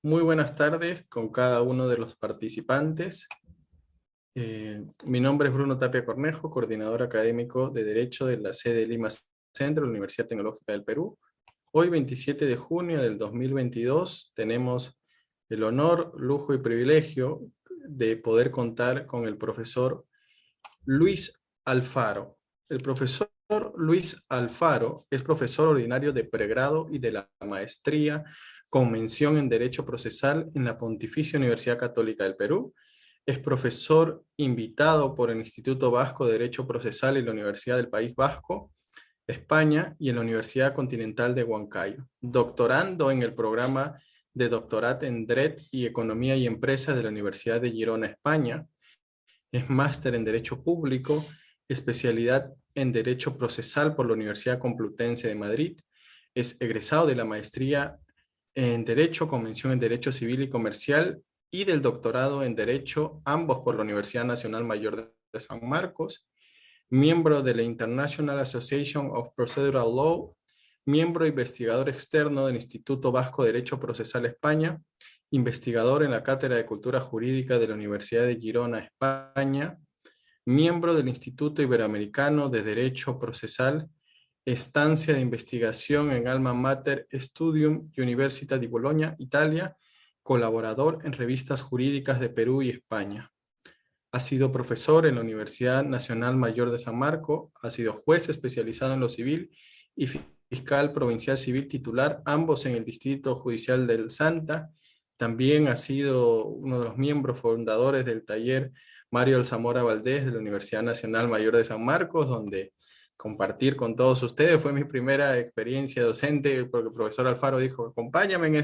Muy buenas tardes con cada uno de los participantes. Mi nombre es Bruno Tapia Cornejo, coordinador académico de Derecho de la sede Lima Centro, la Universidad Tecnológica del Perú. Hoy, 27 de junio del 2022, tenemos el honor, lujo y privilegio de poder contar con el profesor Luis Alfaro. El profesor Luis Alfaro es profesor ordinario de pregrado y de la maestría con mención en Derecho Procesal en la Pontificia Universidad Católica del Perú. Es profesor invitado por el Instituto Vasco de Derecho Procesal y la Universidad del País Vasco, España, y en la Universidad Continental de Huancayo. Doctorando en el programa de doctorat en Dret y Economía y Empresa de la Universidad de Girona, España. Es máster en Derecho Público, especialidad en Derecho Procesal por la Universidad Complutense de Madrid. Es egresado de la maestría en Derecho, con mención en Derecho Civil y Comercial, y del doctorado en Derecho, ambos por la Universidad Nacional Mayor de San Marcos. Miembro de la International Association of Procedural Law, miembro investigador externo del Instituto Vasco de Derecho Procesal España, investigador en la Cátedra de Cultura Jurídica de la Universidad de Girona, España, miembro del Instituto Iberoamericano de Derecho Procesal, estancia de investigación en Alma Mater Studium Università di Bologna, Italia, colaborador en revistas jurídicas de Perú y España. Ha sido profesor en la Universidad Nacional Mayor de San Marcos, ha sido juez especializado en lo civil y fiscal provincial civil titular, ambos en el Distrito Judicial del Santa. También ha sido uno de los miembros fundadores del taller Mario Alzamora Valdés de la Universidad Nacional Mayor de San Marcos, donde compartir con todos ustedes fue mi primera experiencia docente, porque el profesor Alfaro dijo, acompáñame en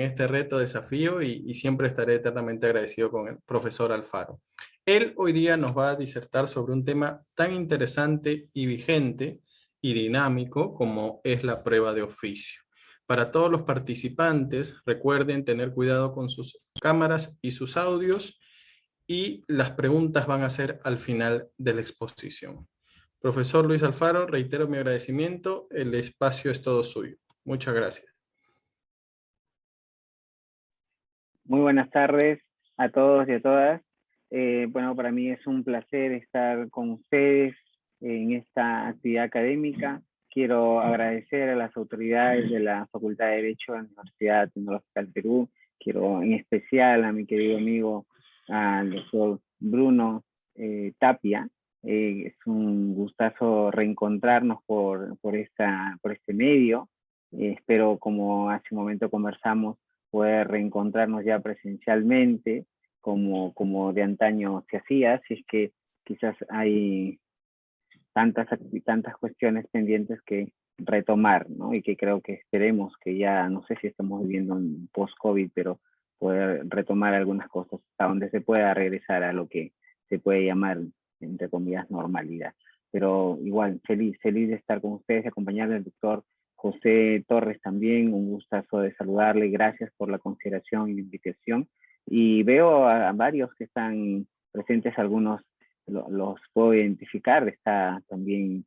este reto, desafío, y siempre estaré eternamente agradecido con el profesor Alfaro. Él hoy día nos va a disertar sobre un tema tan interesante y vigente y dinámico como es la prueba de oficio. Para todos los participantes, recuerden tener cuidado con sus cámaras y sus audios, y las preguntas van a ser al final de la exposición. Profesor Luis Alfaro, reitero mi agradecimiento, el espacio es todo suyo. Muchas gracias. Muy buenas tardes a todos y a todas. Bueno, para mí es un placer estar con ustedes en esta actividad académica. Quiero agradecer a las autoridades de la Facultad de Derecho de la Universidad Tecnológica del Perú. Quiero en especial a mi querido amigo, al doctor Bruno Tapia. Es un gustazo reencontrarnos por este medio. Espero, como hace un momento conversamos, poder reencontrarnos ya presencialmente, como de antaño se hacía, si es que quizás hay tantas cuestiones pendientes que retomar, ¿no? Y que creo que esperemos que ya, no sé si estamos viviendo un post-COVID, pero poder retomar algunas cosas hasta donde se pueda regresar a lo que se puede llamar, entre comillas, normalidad. Pero igual, feliz de estar con ustedes, acompañar al doctor José Torres también, un gustazo de saludarle, gracias por la consideración y la invitación. Y veo a varios que están presentes, algunos los puedo identificar. Está también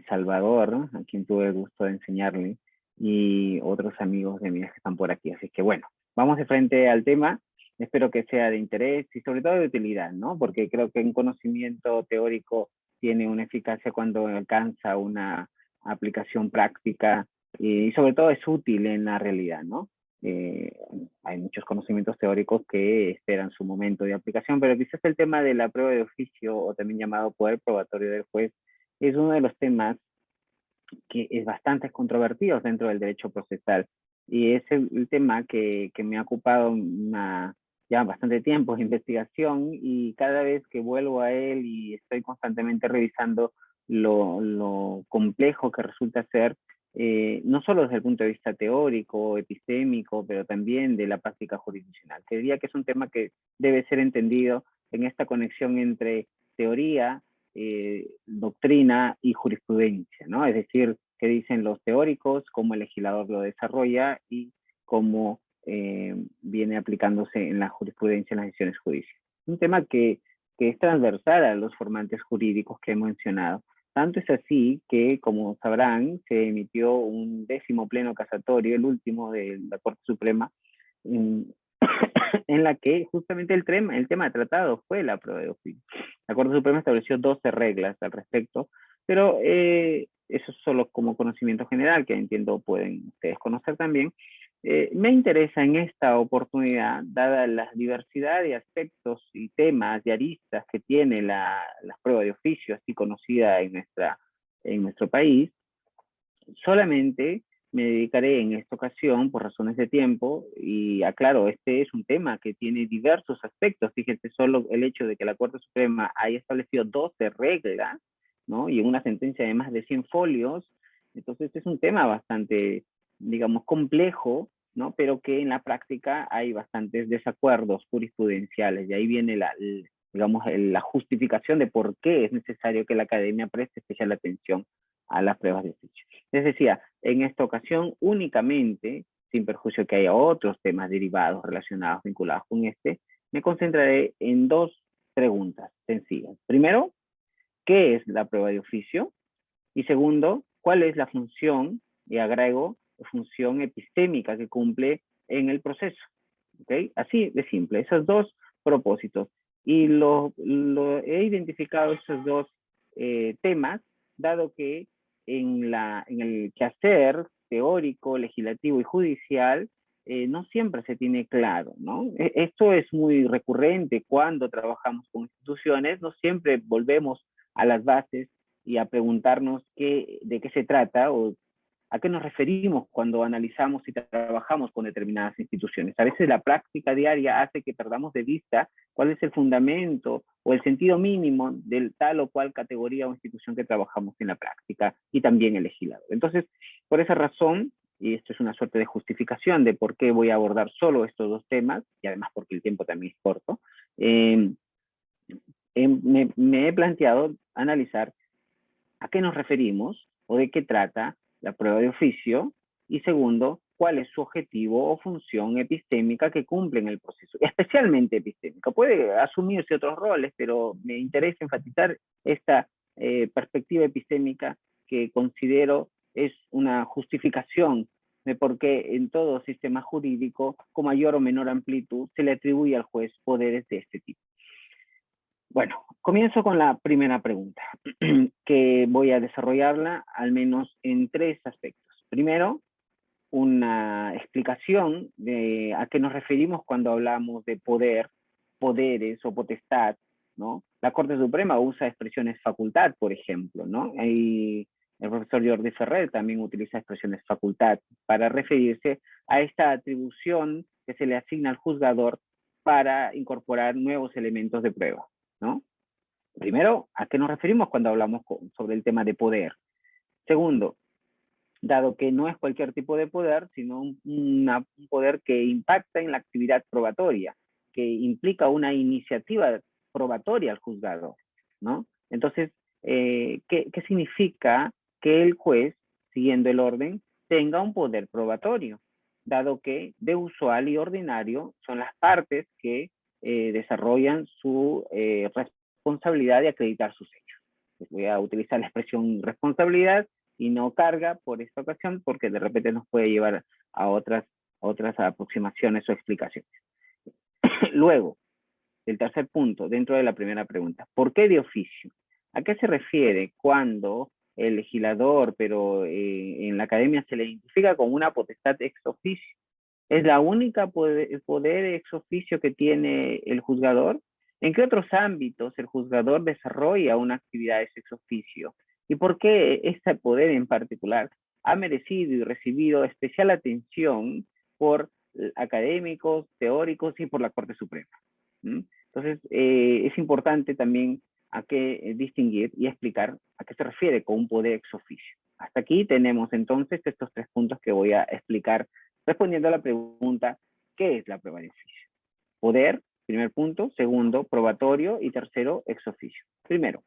Salvador, ¿no?, a quien tuve el gusto de enseñarle, y otros amigos de míos que están por aquí. Así que bueno, vamos de frente al tema. Espero que sea de interés y sobre todo de utilidad, ¿no? Porque creo que un conocimiento teórico tiene una eficacia cuando alcanza una aplicación práctica y sobre todo es útil en la realidad, ¿no? Eh, Hay muchos conocimientos teóricos que esperan su momento de aplicación, pero quizás el tema de la prueba de oficio, o también llamado poder probatorio del juez, es uno de los temas que es bastante controvertido dentro del derecho procesal. Y es el tema que me ha ocupado ya bastante tiempo de investigación, y cada vez que vuelvo a él y estoy constantemente revisando lo complejo que resulta ser, no solo desde el punto de vista teórico, epistémico, pero también de la práctica jurisdiccional. Que diría que es un tema que debe ser entendido en esta conexión entre teoría, doctrina y jurisprudencia, ¿no? Es decir, qué dicen los teóricos, cómo el legislador lo desarrolla y cómo viene aplicándose en la jurisprudencia, en las decisiones judiciales. Un tema que es transversal a los formantes jurídicos que he mencionado. Tanto es así que, como sabrán, se emitió un 10º pleno casatorio, el último de la Corte Suprema, en, en la que justamente el tema tratado fue la prueba de oficio. La Corte Suprema estableció 12 reglas al respecto, pero eso es solo como conocimiento general, que entiendo pueden ustedes conocer también. Me interesa en esta oportunidad, dada la diversidad de aspectos y temas y aristas que tiene la prueba de oficio, así conocida en nuestro país, solamente me dedicaré en esta ocasión, por razones de tiempo, y aclaro, este es un tema que tiene diversos aspectos. Fíjense, solo el hecho de que la Corte Suprema haya establecido 12 reglas, ¿no? Y una sentencia de más de 100 folios, entonces es un tema bastante, digamos, complejo, ¿no? Pero que en la práctica hay bastantes desacuerdos jurisprudenciales, y ahí viene digamos, la justificación de por qué es necesario que la academia preste especial atención a las pruebas de oficio. Les decía, en esta ocasión únicamente, sin perjuicio que haya otros temas derivados relacionados, vinculados con este, me concentraré en dos preguntas sencillas. Primero, ¿qué es la prueba de oficio? Y segundo, ¿cuál es la función, y agrego, función epistémica que cumple en el proceso? ¿Okay? Así de simple, esos dos propósitos. Y he identificado esos dos temas, dado que en el quehacer teórico, legislativo y judicial, no siempre se tiene claro, ¿no? Esto es muy recurrente cuando trabajamos con instituciones, no siempre volvemos a las bases y a preguntarnos de qué se trata o a qué nos referimos cuando analizamos y trabajamos con determinadas instituciones. A veces la práctica diaria hace que perdamos de vista cuál es el fundamento o el sentido mínimo de tal o cual categoría o institución que trabajamos en la práctica y también el legislador. Entonces, por esa razón, y esto es una suerte de justificación de por qué voy a abordar solo estos dos temas, y además porque el tiempo también es corto, me he planteado analizar a qué nos referimos o de qué trata la prueba de oficio, y segundo, cuál es su objetivo o función epistémica que cumple en el proceso, especialmente epistémica. Puede asumirse otros roles, pero me interesa enfatizar esta perspectiva epistémica que considero es una justificación de por qué en todo sistema jurídico, con mayor o menor amplitud, se le atribuye al juez poderes de este tipo. Bueno, comienzo con la primera pregunta, que voy a desarrollarla al menos en tres aspectos. Primero, una explicación de a qué nos referimos cuando hablamos de poder, poderes o potestad, ¿no? La Corte Suprema usa expresiones facultad, por ejemplo, ¿no? Y el profesor Jordi Ferrer también utiliza expresiones facultad para referirse a esta atribución que se le asigna al juzgador para incorporar nuevos elementos de prueba, ¿no? Primero, ¿a qué nos referimos cuando hablamos sobre el tema de poder? Segundo, dado que no es cualquier tipo de poder, sino un poder que impacta en la actividad probatoria, que implica una iniciativa probatoria al juzgador, ¿no? Entonces, ¿qué significa que el juez, siguiendo el orden, tenga un poder probatorio? Dado que de usual y ordinario son las partes que desarrollan su responsabilidad de acreditar sus hechos. Les voy a utilizar la expresión responsabilidad y no carga por esta ocasión, porque de repente nos puede llevar a otras aproximaciones o explicaciones. Luego, el tercer punto, dentro de la primera pregunta, ¿por qué de oficio? ¿A qué se refiere cuando el legislador, pero en la academia se le identifica como una potestad ex oficio? ¿Es la única poder ex oficio que tiene el juzgador? ¿En qué otros ámbitos el juzgador desarrolla una actividad ex oficio? ¿Y por qué este poder en particular ha merecido y recibido especial atención por académicos, teóricos y por la Corte Suprema? Entonces, es importante también a qué distinguir y explicar a qué se refiere con un poder ex oficio. Hasta aquí tenemos entonces estos tres puntos que voy a explicar respondiendo a la pregunta, ¿qué es la prueba de oficio? Poder, primer punto. Segundo, probatorio. Y tercero, ex oficio. Primero,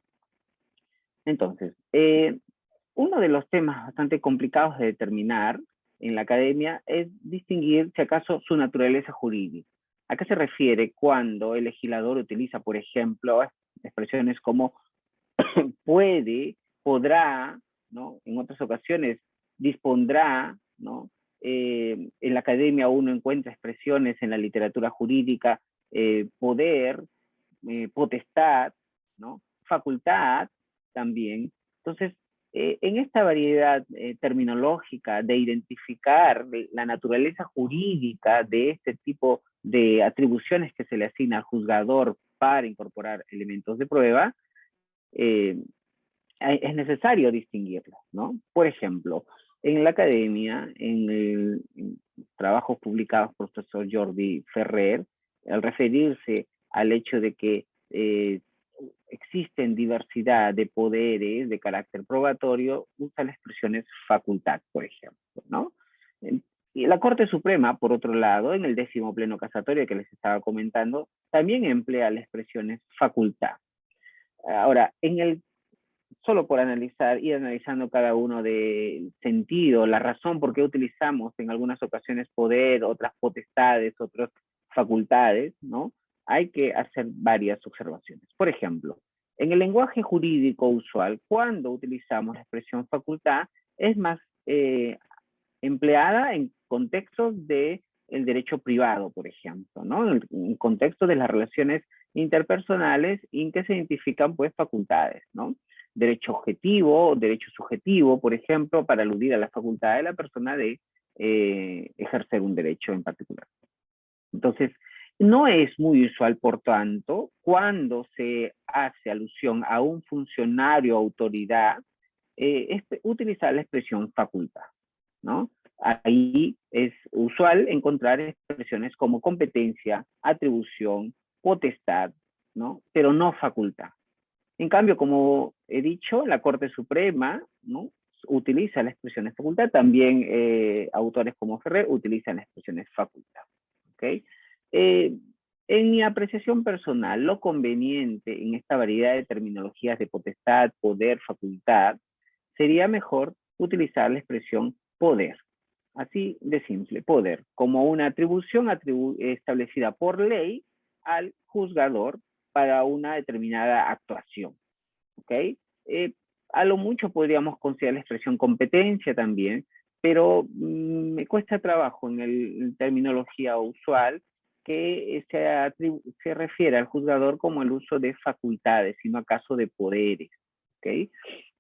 entonces, uno de los temas bastante complicados de determinar en la academia es distinguir, si acaso, su naturaleza jurídica. ¿A qué se refiere cuando el legislador utiliza, por ejemplo, expresiones como puede, podrá, ¿no? En otras ocasiones, dispondrá, ¿no? en la academia uno encuentra expresiones en la literatura jurídica, poder, potestad, ¿no? Facultad también. Entonces, en esta variedad terminológica de identificar la naturaleza jurídica de este tipo de atribuciones que se le asigna al juzgador para incorporar elementos de prueba, es necesario distinguirlas, ¿no? Por ejemplo, en la academia, en trabajos publicados por el profesor Jordi Ferrer, al referirse al hecho de que existen diversidad de poderes de carácter probatorio, usa las expresiones facultad, por ejemplo, ¿no? Y la Corte Suprema, por otro lado, en el 10º pleno casatorio que les estaba comentando, también emplea las expresiones facultad. Ahora, solo por analizar, ir analizando cada uno de sentido, la razón por qué utilizamos en algunas ocasiones poder, otras potestades, otras facultades, ¿no? Hay que hacer varias observaciones. Por ejemplo, en el lenguaje jurídico usual, cuando utilizamos la expresión facultad, es más empleada en contextos del derecho privado, por ejemplo, ¿no? En contextos de las relaciones interpersonales en que se identifican, pues, facultades, ¿no? Derecho objetivo, derecho subjetivo, por ejemplo, para aludir a la facultad de la persona de ejercer un derecho en particular. Entonces, no es muy usual, por tanto, cuando se hace alusión a un funcionario o autoridad, utilizar la expresión facultad, ¿no? Ahí es usual encontrar expresiones como competencia, atribución, potestad, ¿no? Pero no facultad. En cambio, como he dicho, la Corte Suprema, ¿no?, utiliza las expresiones facultad, también autores como Ferrer utilizan las expresiones facultad. ¿Okay? En mi apreciación personal, lo conveniente en esta variedad de terminologías de potestad, poder, facultad, sería mejor utilizar la expresión poder. Así de simple, poder, como una atribución establecida por ley al juzgador para una determinada actuación. ¿Ok? A lo mucho podríamos considerar la expresión competencia también, pero me cuesta trabajo en terminología usual que se refiere al juzgador como el uso de facultades, sino acaso de poderes. ¿Ok?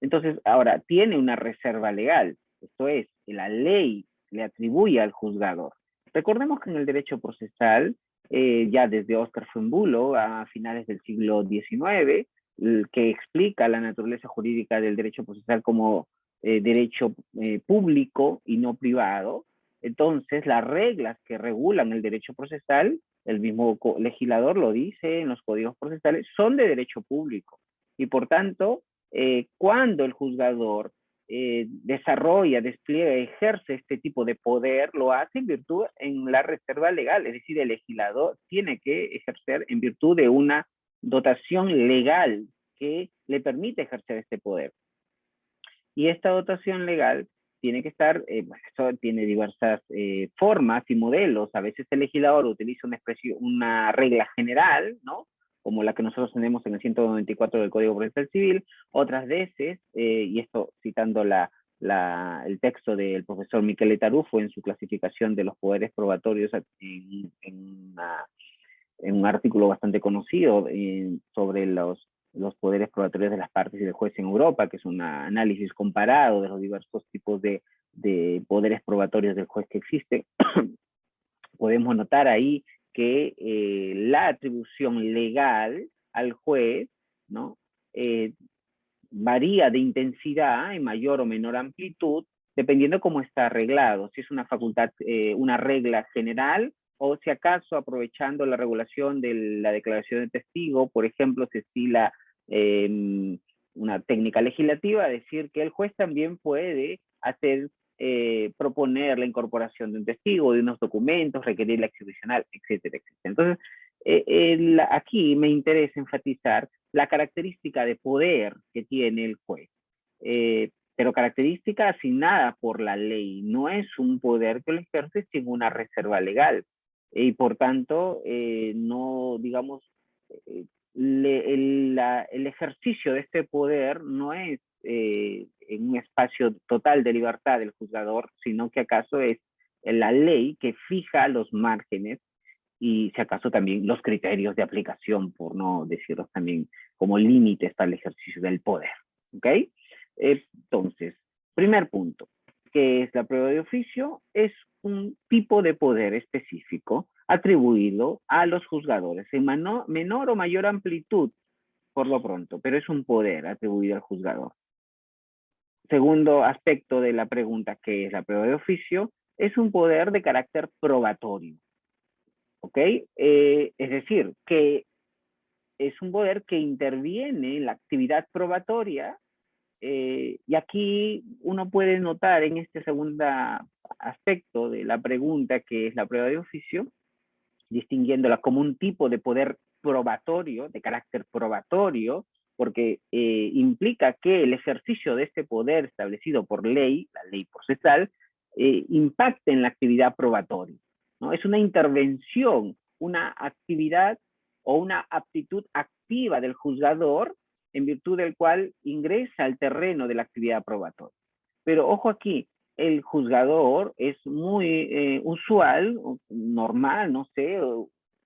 Entonces, ahora, tiene una reserva legal, esto es, la ley le atribuye al juzgador. Recordemos que en el derecho procesal, ya desde Oscar Fumbulo a finales del siglo XIX, que explica la naturaleza jurídica del derecho procesal como derecho público y no privado. Entonces, las reglas que regulan el derecho procesal, el mismo legislador lo dice en los códigos procesales, son de derecho público. Y por tanto, cuando el juzgador desarrolla, despliega, ejerce este tipo de poder, lo hace en virtud en la reserva legal, es decir, el legislador tiene que ejercer en virtud de una dotación legal que le permite ejercer este poder. Y esta dotación legal tiene que estar, eso tiene diversas formas y modelos. A veces el legislador utiliza una regla general, ¿no?, como la que nosotros tenemos en el 194 del Código Procesal Civil. Otras veces, y esto citando el texto del profesor Michele Tarufo en su clasificación de los poderes probatorios en un artículo bastante conocido sobre los poderes probatorios de las partes y del juez en Europa, que es un análisis comparado de los diversos tipos de poderes probatorios del juez que existen. Podemos notar ahí que la atribución legal al juez, ¿no?, varía de intensidad en mayor o menor amplitud, dependiendo cómo está arreglado, si es una facultad, una regla general, o si acaso aprovechando la regulación de la declaración de testigo, por ejemplo, se estila una técnica legislativa, decir que el juez también puede hacer, proponer la incorporación de un testigo, de unos documentos, requerir la exhibicional, etcétera, etcétera. Entonces, aquí me interesa enfatizar la característica de poder que tiene el juez, pero característica asignada por la ley, no es un poder que lo ejerce sin una reserva legal, y por tanto, no, digamos, el ejercicio de este poder no es en un espacio total de libertad del juzgador, sino que acaso es la ley que fija los márgenes y si acaso también los criterios de aplicación, por no decirlos también como límites para el ejercicio del poder. ¿Ok? Entonces, primer punto, ¿qué es la prueba de oficio? Es un tipo de poder específico atribuido a los juzgadores en menor o mayor amplitud, por lo pronto, pero es un poder atribuido al juzgador. Segundo aspecto de la pregunta, ¿qué es la prueba de oficio? Es un poder de carácter probatorio. ¿Ok? Es decir, que es un poder que interviene en la actividad probatoria y aquí uno puede notar en este segundo aspecto de la pregunta, que es la prueba de oficio, distinguiéndola como un tipo de poder probatorio, de carácter probatorio, porque implica que el ejercicio de este poder establecido por ley, la ley procesal, impacte en la actividad probatoria, ¿no? Es una intervención, una actividad o una aptitud activa del juzgador en virtud del cual ingresa al terreno de la actividad probatoria. Pero ojo aquí, el juzgador es muy usual, normal, no sé,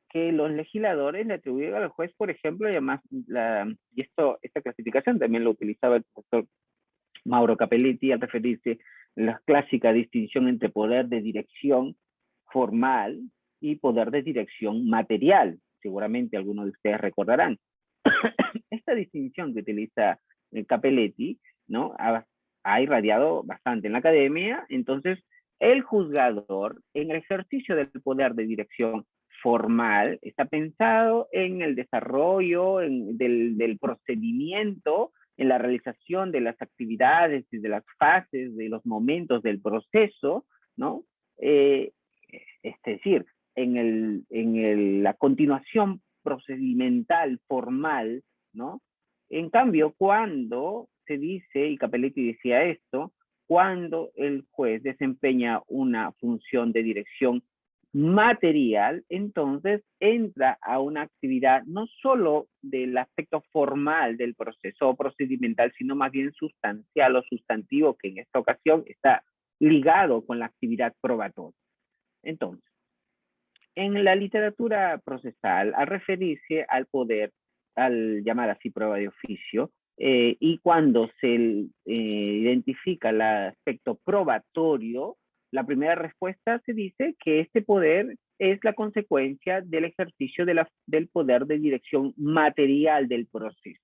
que los legisladores le atribuyen al juez, por ejemplo, y además esta clasificación también lo utilizaba el profesor Mauro Capelletti al referirse a la clásica distinción entre poder de dirección formal y poder de dirección material. Seguramente algunos de ustedes recordarán. Esta distinción que utiliza Capelletti, ¿no? Ha irradiado bastante en la academia. Entonces, el juzgador, en el ejercicio del poder de dirección formal, está pensado en el desarrollo del procedimiento, en la realización de las actividades y de las fases, de los momentos del proceso, ¿no? Es decir, la continuación procedimental formal, ¿no? En cambio, cuando se dice, y Capelletti decía esto, cuando el juez desempeña una función de dirección material, entonces entra a una actividad no solo del aspecto formal del proceso o procedimental, sino más bien sustancial o sustantivo, que en esta ocasión está ligado con la actividad probatoria. Entonces, en la literatura procesal, al referirse al poder, al llamar así prueba de oficio, y cuando se identifica el aspecto probatorio, la primera respuesta se dice que este poder es la consecuencia del ejercicio del poder de dirección material del proceso.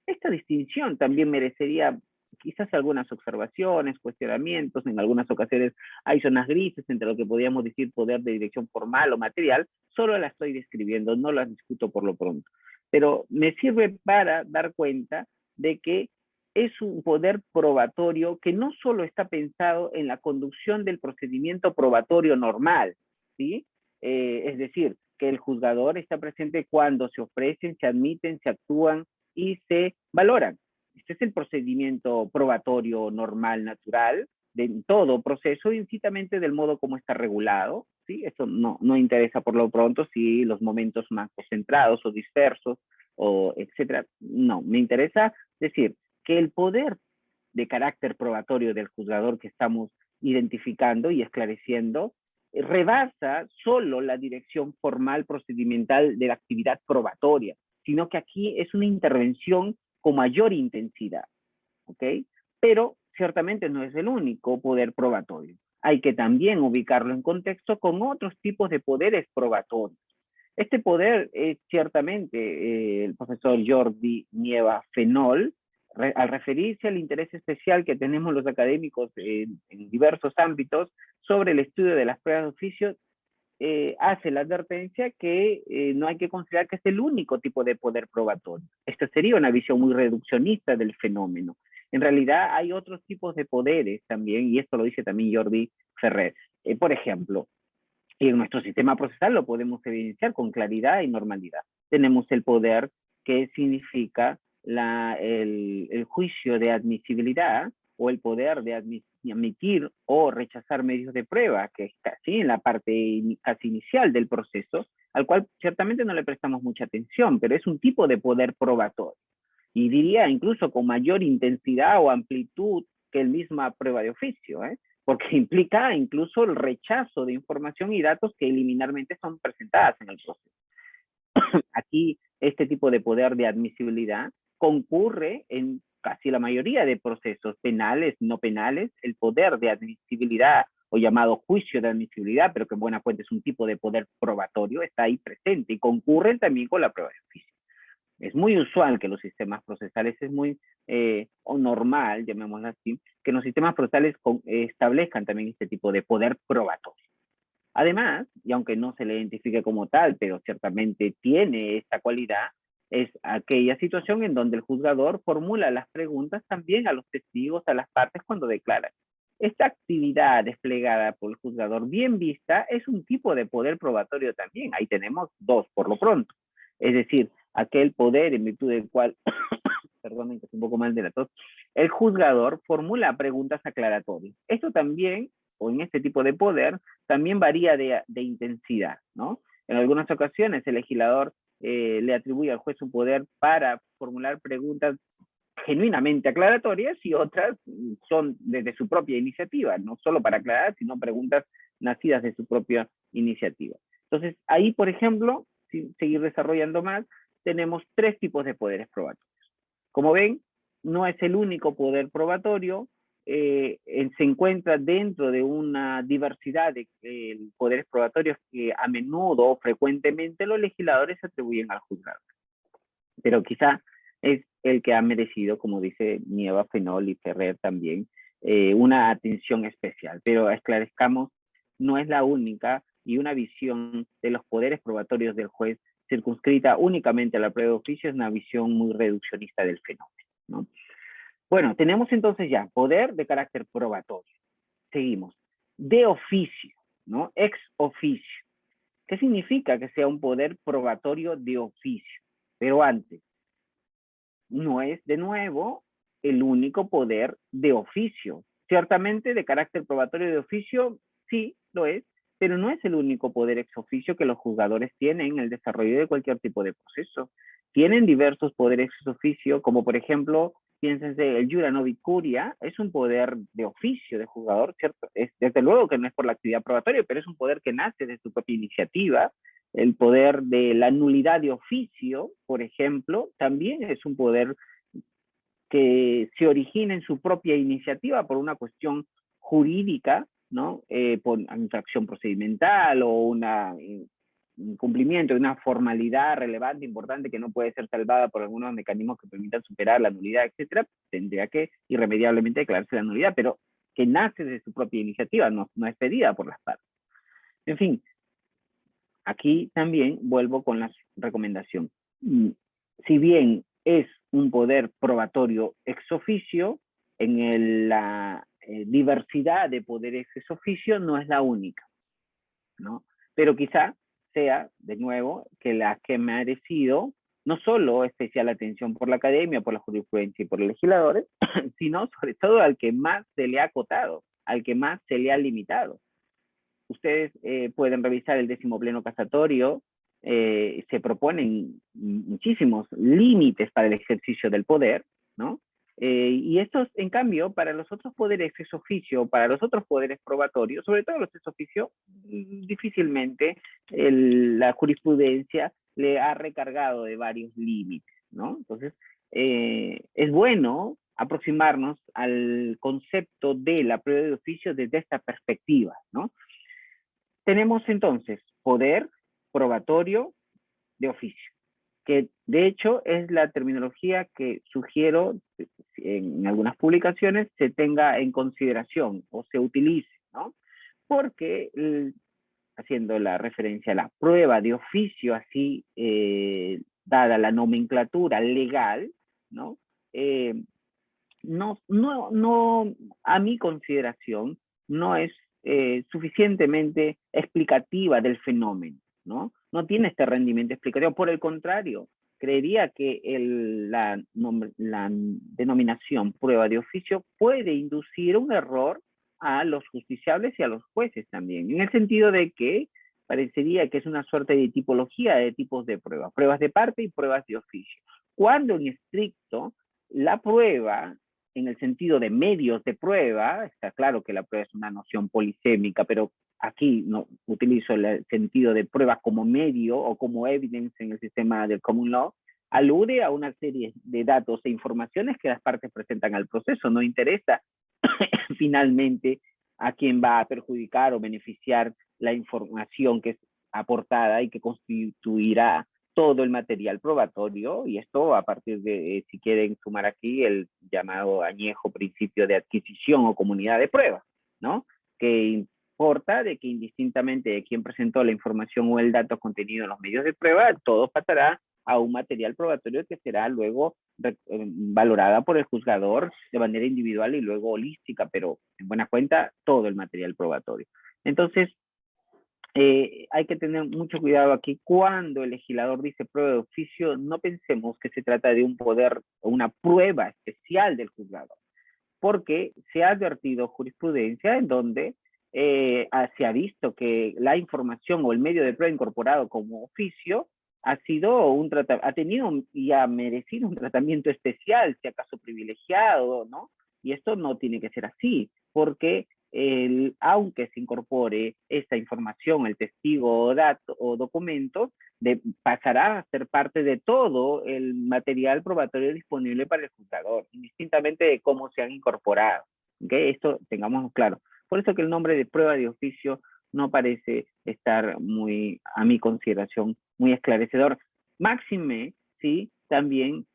Esta distinción también merecería quizás algunas observaciones, cuestionamientos. En algunas ocasiones hay zonas grises entre lo que podríamos decir poder de dirección formal o material. Solo la estoy describiendo, no la discuto por lo pronto. Pero me sirve para dar cuenta de que es un poder probatorio que no solo está pensado en la conducción del procedimiento probatorio normal, ¿sí? Es decir, que el juzgador está presente cuando se ofrecen, se admiten, se actúan y se valoran. Este es el procedimiento probatorio normal, natural, de todo proceso, indistintamente del modo como está regulado. ¿Sí? Eso no interesa por lo pronto si los momentos más concentrados o dispersos, o etcétera. No, me interesa decir que el poder de carácter probatorio del juzgador que estamos identificando y esclareciendo rebasa solo la dirección formal procedimental de la actividad probatoria, sino que aquí es una intervención con mayor intensidad, ¿ok? Pero ciertamente no es el único poder probatorio. Hay que también ubicarlo en contexto con otros tipos de poderes probatorios. Este poder es ciertamente el profesor Jordi Nieva Fenol, al referirse al interés especial que tenemos los académicos en diversos ámbitos sobre el estudio de las pruebas de oficio, hace la advertencia que no hay que considerar que es el único tipo de poder probatorio. Esta sería una visión muy reduccionista del fenómeno. En realidad hay otros tipos de poderes también, y esto lo dice también Jordi Ferrer. Por ejemplo, y en nuestro sistema procesal lo podemos evidenciar con claridad y normalidad. Tenemos el poder que significa el juicio de admisibilidad o el poder de admitir o rechazar medios de prueba, que es casi en la parte casi inicial del proceso, al cual ciertamente no le prestamos mucha atención, pero es un tipo de poder probatorio. Y diría incluso con mayor intensidad o amplitud que el misma prueba de oficio, porque implica incluso el rechazo de información y datos que liminarmente son presentadas en el proceso. Aquí, este tipo de poder de admisibilidad concurre en casi la mayoría de procesos penales, no penales. El poder de admisibilidad, o llamado juicio de admisibilidad, pero que en buena cuenta es un tipo de poder probatorio, está ahí presente y concurren también con la prueba de oficio. Es muy usual que los sistemas procesales, es muy o normal, llamémoslo así, que los sistemas procesales establezcan también este tipo de poder probatorio. Además, y aunque no se le identifique como tal, pero ciertamente tiene esta cualidad, es aquella situación en donde el juzgador formula las preguntas también a los testigos, a las partes cuando declaran. Esta actividad desplegada por el juzgador bien vista es un tipo de poder probatorio también. Ahí tenemos dos por lo pronto. Es decir, aquel poder en virtud del cual, perdonen que es un poco mal de la tos, el juzgador formula preguntas aclaratorias. Esto también, o en este tipo de poder, también varía de intensidad, ¿no? En algunas ocasiones el legislador le atribuye al juez un poder para formular preguntas genuinamente aclaratorias y otras son desde su propia iniciativa, no solo para aclarar, sino preguntas nacidas de su propia iniciativa. Entonces, ahí, por ejemplo, sin seguir desarrollando más, tenemos tres tipos de poderes probatorios. Como ven, no es el único poder probatorio, se encuentra dentro de una diversidad de poderes probatorios que a menudo o frecuentemente los legisladores atribuyen al juzgado. Pero quizá es el que ha merecido, como dice Nieva, Fenol y Ferrer también, una atención especial. Pero esclarezcamos, no es la única, y una visión de los poderes probatorios del juez circunscrita únicamente a la prueba de oficio es una visión muy reduccionista del fenómeno, ¿no? Bueno, tenemos entonces ya poder de carácter probatorio. Seguimos. De oficio, ¿no? Ex oficio. ¿Qué significa que sea un poder probatorio de oficio? Pero antes, no es de nuevo el único poder de oficio. Ciertamente de carácter probatorio de oficio, sí lo es, pero no es el único poder ex oficio que los juzgadores tienen en el desarrollo de cualquier tipo de proceso. Tienen diversos poderes ex oficio, como por ejemplo, piénsense, el jura novi curia es un poder de oficio de juzgador, ¿cierto? Desde luego que no es por la actividad probatoria, pero es un poder que nace de su propia iniciativa. El poder de la nulidad de oficio, por ejemplo, también es un poder que se origina en su propia iniciativa por una cuestión jurídica, ¿no? Por infracción procedimental o un incumplimiento de una formalidad relevante, importante, que no puede ser salvada por algunos mecanismos que permitan superar la nulidad, etcétera, tendría que irremediablemente declararse la nulidad, pero que nace de su propia iniciativa, no es pedida por las partes. En fin, aquí también vuelvo con la recomendación. Si bien es un poder probatorio ex oficio, en la diversidad de poderes ex oficio no es la única, ¿no? Pero quizá sea, de nuevo, que la que me ha merecido no solo especial atención por la academia, por la jurisprudencia y por los legisladores, sino sobre todo al que más se le ha acotado, al que más se le ha limitado. Ustedes pueden revisar el 10º pleno casatorio, se proponen muchísimos límites para el ejercicio del poder, ¿no? Y estos, en cambio, para los otros poderes ex oficio, para los otros poderes probatorios, sobre todo los ex oficio, difícilmente la jurisprudencia le ha recargado de varios límites, ¿no? Entonces, es bueno aproximarnos al concepto de la prueba de oficio desde esta perspectiva, ¿no? Tenemos entonces poder probatorio de oficio, que de hecho es la terminología que sugiero en algunas publicaciones se tenga en consideración o se utilice, ¿no? Porque haciendo la referencia a la prueba de oficio, así dada la nomenclatura legal, ¿no? No, a mi consideración, no es suficientemente explicativa del fenómeno, ¿no? No tiene este rendimiento explicativo. Por el contrario, creería que la denominación prueba de oficio puede inducir un error a los justiciables y a los jueces también, en el sentido de que parecería que es una suerte de tipología de tipos de pruebas, pruebas de parte y pruebas de oficio, cuando en estricto la prueba en el sentido de medios de prueba, está claro que la prueba es una noción polisémica, pero aquí no utilizo el sentido de prueba como medio o como evidence en el sistema del common law, alude a una serie de datos e informaciones que las partes presentan al proceso. No interesa finalmente a quién va a perjudicar o beneficiar la información que es aportada y que constituirá todo el material probatorio, y esto a partir de, si quieren sumar aquí, el llamado añejo principio de adquisición o comunidad de pruebas, ¿no? Que importa de que indistintamente de quién presentó la información o el dato contenido en los medios de prueba, todo pasará a un material probatorio que será luego valorada por el juzgador de manera individual y luego holística, pero en buena cuenta todo el material probatorio. Entonces, hay que tener mucho cuidado aquí. Cuando el legislador dice prueba de oficio, no pensemos que se trata de un poder o una prueba especial del juzgador, porque se ha advertido jurisprudencia en donde se ha visto que la información o el medio de prueba incorporado como oficio ha tenido y ha merecido un tratamiento especial, si acaso privilegiado, ¿no? Y esto no tiene que ser así, porque aunque se incorpore esta información, el testigo o dato o documento, pasará a ser parte de todo el material probatorio disponible para el juzgador, indistintamente de cómo se han incorporado. ¿Okay? Esto tengamos claro. Por eso que el nombre de prueba de oficio no parece estar muy, a mi consideración, muy esclarecedor. Máxime, sí, también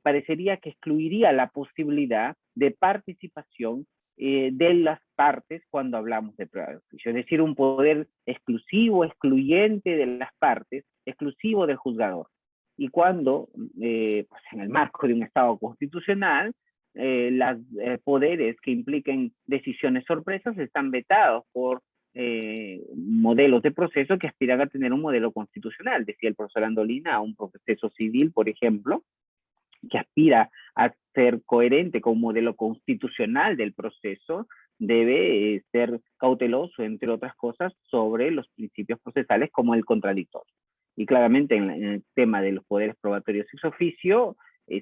parecería que excluiría la posibilidad de participación de las partes cuando hablamos de prueba de oficio, es decir, un poder exclusivo, excluyente de las partes, exclusivo del juzgador. Y cuando, pues en el marco de un Estado constitucional, los poderes que impliquen decisiones sorpresas están vetados por modelos de proceso que aspiran a tener un modelo constitucional. Decía el profesor Andolina, a un proceso civil, por ejemplo, que aspira a ser coherente con un modelo constitucional del proceso, debe ser cauteloso, entre otras cosas, sobre los principios procesales como el contradictorio. Y claramente en el tema de los poderes probatorios ex oficio,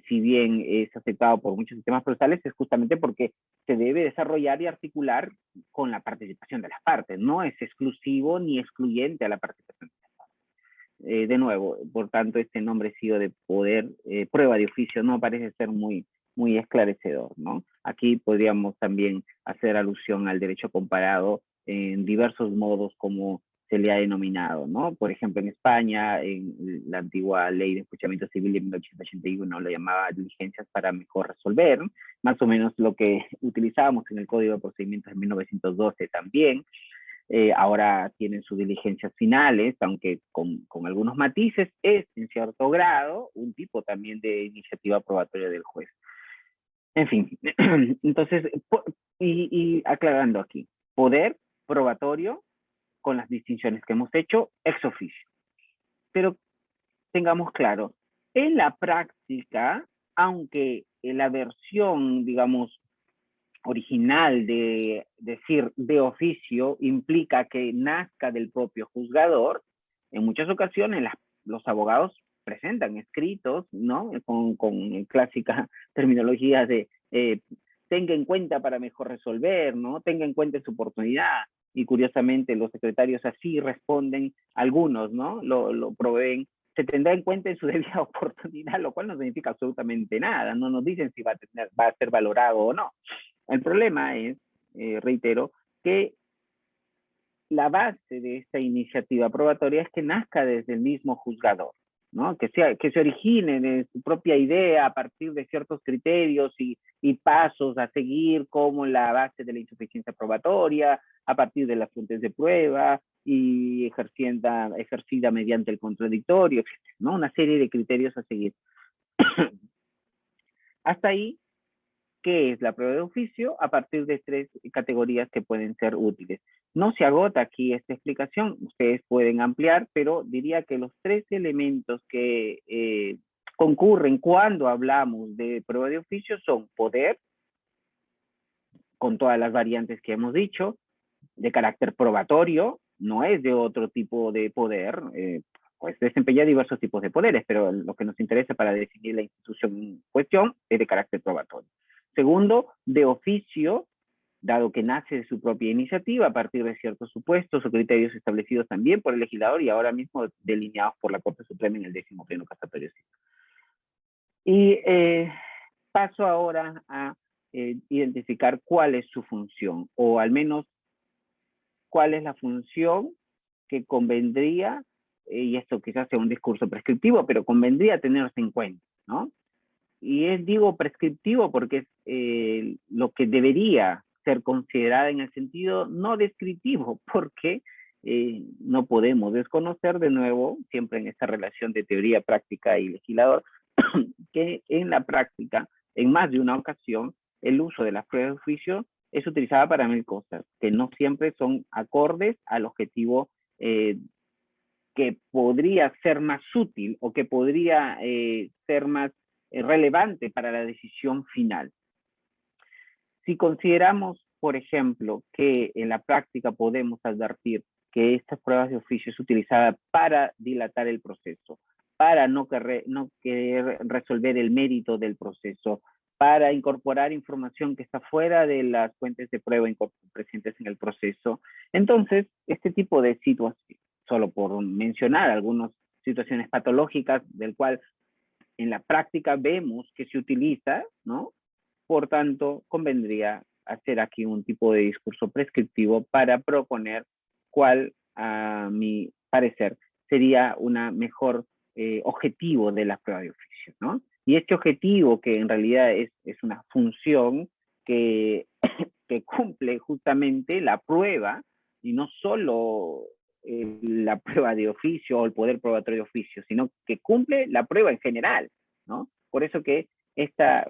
si bien es aceptado por muchos sistemas procesales, es justamente porque se debe desarrollar y articular con la participación de las partes. No es exclusivo ni excluyente a la participación. De nuevo, por tanto, este nombrecido de poder, prueba de oficio, no parece ser muy, muy esclarecedor, ¿no? Aquí podríamos también hacer alusión al derecho comparado en diversos modos como se le ha denominado, ¿no? Por ejemplo, en España, en la antigua ley de enjuiciamiento civil de 1881, lo llamaba diligencias para mejor resolver, más o menos lo que utilizábamos en el Código de Procedimientos de 1912 también. Ahora tienen sus diligencias finales, aunque con algunos matices, es en cierto grado un tipo también de iniciativa probatoria del juez. En fin, entonces, y aclarando aquí, poder probatorio con las distinciones que hemos hecho, ex oficio. Pero tengamos claro, en la práctica, aunque la versión, digamos, original de decir de oficio implica que nazca del propio juzgador, en muchas ocasiones los abogados presentan escritos, ¿no? Con clásica terminología de tenga en cuenta para mejor resolver, ¿no? Tenga en cuenta su oportunidad. Y curiosamente los secretarios así responden, algunos, ¿no? Lo proveen, se tendrá en cuenta en su debida oportunidad, lo cual no significa absolutamente nada, no nos dicen si va a ser valorado o no. El problema es, reitero, que la base de esta iniciativa probatoria es que nazca desde el mismo juzgador, ¿no? Que se origine de su propia idea a partir de ciertos criterios y pasos a seguir como la base de la insuficiencia probatoria, a partir de las fuentes de prueba y ejercida mediante el contradictorio, etc., ¿no? Una serie de criterios a seguir. Hasta ahí, ¿qué es la prueba de oficio? A partir de 3 categorías que pueden ser útiles. No se agota aquí esta explicación, ustedes pueden ampliar, pero diría que los 3 elementos que concurren cuando hablamos de prueba de oficio son poder, con todas las variantes que hemos dicho, de carácter probatorio, no es de otro tipo de poder, pues desempeña diversos tipos de poderes, pero lo que nos interesa para definir la institución en cuestión es de carácter probatorio. Segundo, de oficio, dado que nace de su propia iniciativa a partir de ciertos supuestos o criterios establecidos también por el legislador y ahora mismo delineados por la Corte Suprema en el 10º Pleno Casatorio. Y paso ahora a identificar cuál es su función, o al menos cuál es la función que convendría, y esto quizás sea un discurso prescriptivo, pero convendría tenerse en cuenta, ¿no? Y digo prescriptivo porque es lo que debería ser considerada en el sentido no descriptivo, porque no podemos desconocer de nuevo, siempre en esta relación de teoría, práctica y legislador, que en la práctica, en más de una ocasión, el uso de las pruebas de oficio es utilizada para 1000 cosas, que no siempre son acordes al objetivo que podría ser más útil o que podría ser más relevante para la decisión final. Si consideramos, por ejemplo, que en la práctica podemos advertir que estas pruebas de oficio es utilizada para dilatar el proceso, para no querer resolver el mérito del proceso, para incorporar información que está fuera de las fuentes de prueba presentes en el proceso. Entonces, este tipo de situaciones, solo por mencionar algunas situaciones patológicas del cual en la práctica vemos que se utiliza, ¿no? Por tanto, convendría hacer aquí un tipo de discurso prescriptivo para proponer cuál, a mi parecer, sería una mejor objetivo de la prueba de oficio, ¿no? Y este objetivo, que en realidad es una función que, que cumple justamente la prueba, y no solo la prueba de oficio o el poder probatorio de oficio, sino que cumple la prueba en general, ¿no? Por eso que esta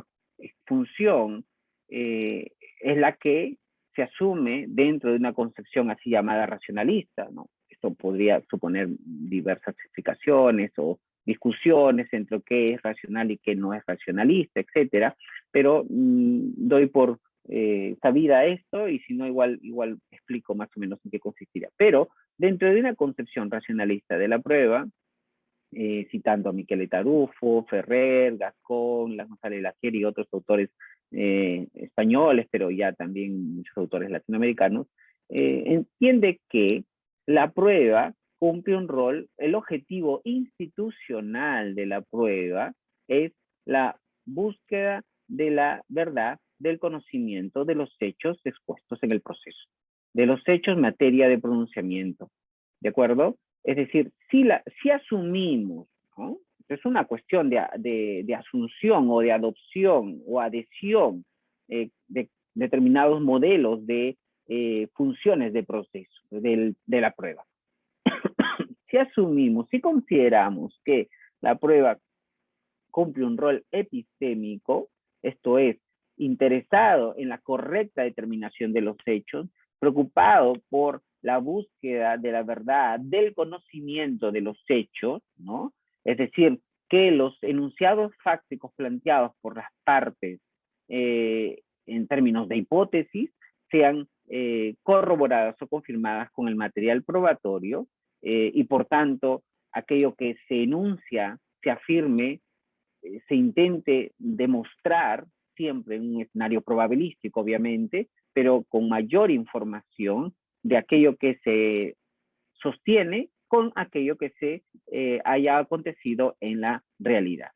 función es la que se asume dentro de una concepción así llamada racionalista, ¿no? Esto podría suponer diversas explicaciones o discusiones entre qué es racional y qué no es racionalista, etcétera, pero doy por sabida esto, y si no, igual explico más o menos en qué consistiría. Pero dentro de una concepción racionalista de la prueba, citando a Michele Tarufo, Ferrer, Gascón, González Lagier y otros autores españoles, pero ya también muchos autores latinoamericanos, entiende que la prueba cumple un rol, el objetivo institucional de la prueba es la búsqueda de la verdad, del conocimiento de los hechos expuestos en el proceso, de los hechos materia de pronunciamiento, ¿de acuerdo? Es decir, si asumimos, ¿no? Es una cuestión de asunción o de adopción o adhesión de determinados modelos de funciones de proceso, de la prueba. Si asumimos, si consideramos que la prueba cumple un rol epistémico, esto es, interesado en la correcta determinación de los hechos, preocupado por la búsqueda de la verdad, del conocimiento de los hechos, ¿no? Es decir, que los enunciados fácticos planteados por las partes en términos de hipótesis sean corroboradas o confirmadas con el material probatorio y por tanto aquello que se enuncia se afirme, se intente demostrar siempre en un escenario probabilístico, obviamente, pero con mayor información de aquello que se sostiene con aquello que se haya acontecido en la realidad.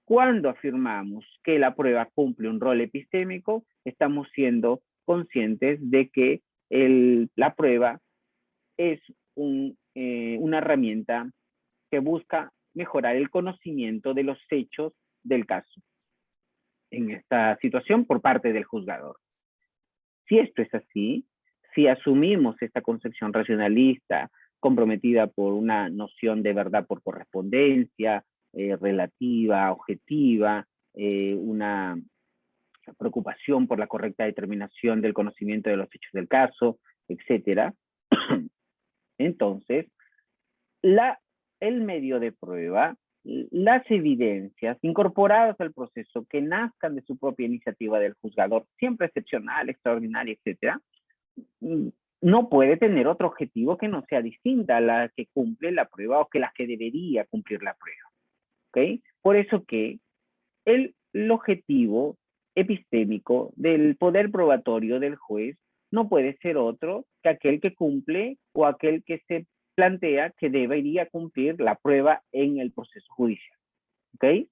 Cuando afirmamos que la prueba cumple un rol epistémico, estamos siendo conscientes de que la prueba es una herramienta que busca mejorar el conocimiento de los hechos del caso en esta situación por parte del juzgador. Si esto es así, si asumimos esta concepción racionalista comprometida por una noción de verdad por correspondencia, relativa, objetiva, una preocupación por la correcta determinación del conocimiento de los hechos del caso, etc. Entonces, el medio de prueba, las evidencias incorporadas al proceso que nazcan de su propia iniciativa del juzgador, siempre excepcional, extraordinaria, etc., no puede tener otro objetivo que no sea distinta a la que cumple la prueba o que la que debería cumplir la prueba. ¿Okay? Por eso que el objetivo epistémico del poder probatorio del juez no puede ser otro que aquel que cumple o aquel que se plantea que debería cumplir la prueba en el proceso judicial. ¿Ok?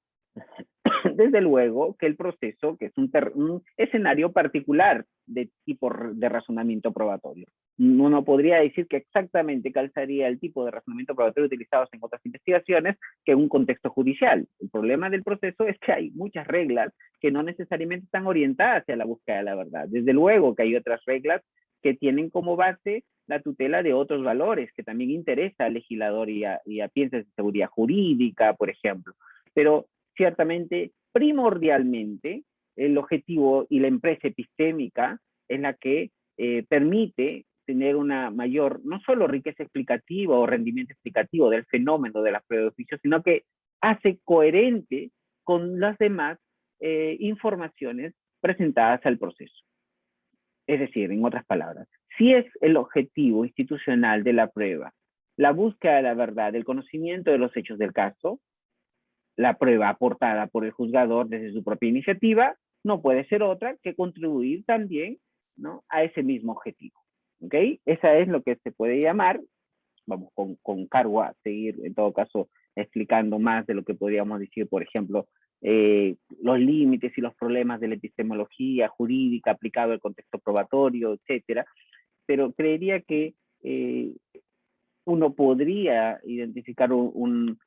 Desde luego que el proceso, que es un escenario particular de tipo de razonamiento probatorio. Uno podría decir que exactamente calzaría el tipo de razonamiento probatorio utilizados en otras investigaciones que en un contexto judicial. El problema del proceso es que hay muchas reglas que no necesariamente están orientadas hacia la búsqueda de la verdad. Desde luego que hay otras reglas que tienen como base la tutela de otros valores que también interesa al legislador y a piensos de seguridad jurídica, por ejemplo. Pero ciertamente, primordialmente, el objetivo y la empresa epistémica es la que permite tener una mayor, no solo riqueza explicativa o rendimiento explicativo del fenómeno de la prueba de oficio, sino que hace coherente con las demás informaciones presentadas al proceso. Es decir, en otras palabras, si es el objetivo institucional de la prueba la búsqueda de la verdad, el conocimiento de los hechos del caso, la prueba aportada por el juzgador desde su propia iniciativa no puede ser otra que contribuir también, ¿no?, a ese mismo objetivo. ¿Ok? Esa es lo que se puede llamar, vamos con cargo a seguir en todo caso explicando más de lo que podríamos decir, por ejemplo, los límites y los problemas de la epistemología jurídica aplicado al contexto probatorio, etcétera. Pero creería que uno podría identificar un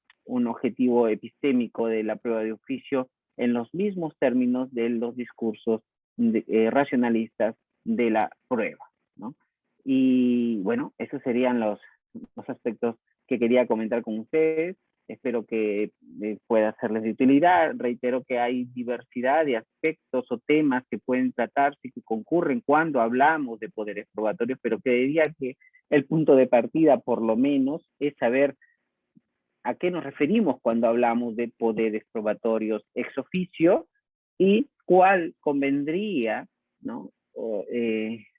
objetivo epistémico de la prueba de oficio en los mismos términos de los discursos racionalistas de la prueba, ¿no? Y bueno, esos serían los aspectos que quería comentar con ustedes. Espero que pueda serles de utilidad. Reitero que hay diversidad de aspectos o temas que pueden tratarse y que concurren cuando hablamos de poderes probatorios, pero creería que el punto de partida, por lo menos, es saber a qué nos referimos cuando hablamos de poderes probatorios ex oficio y cuál convendría, ¿no?,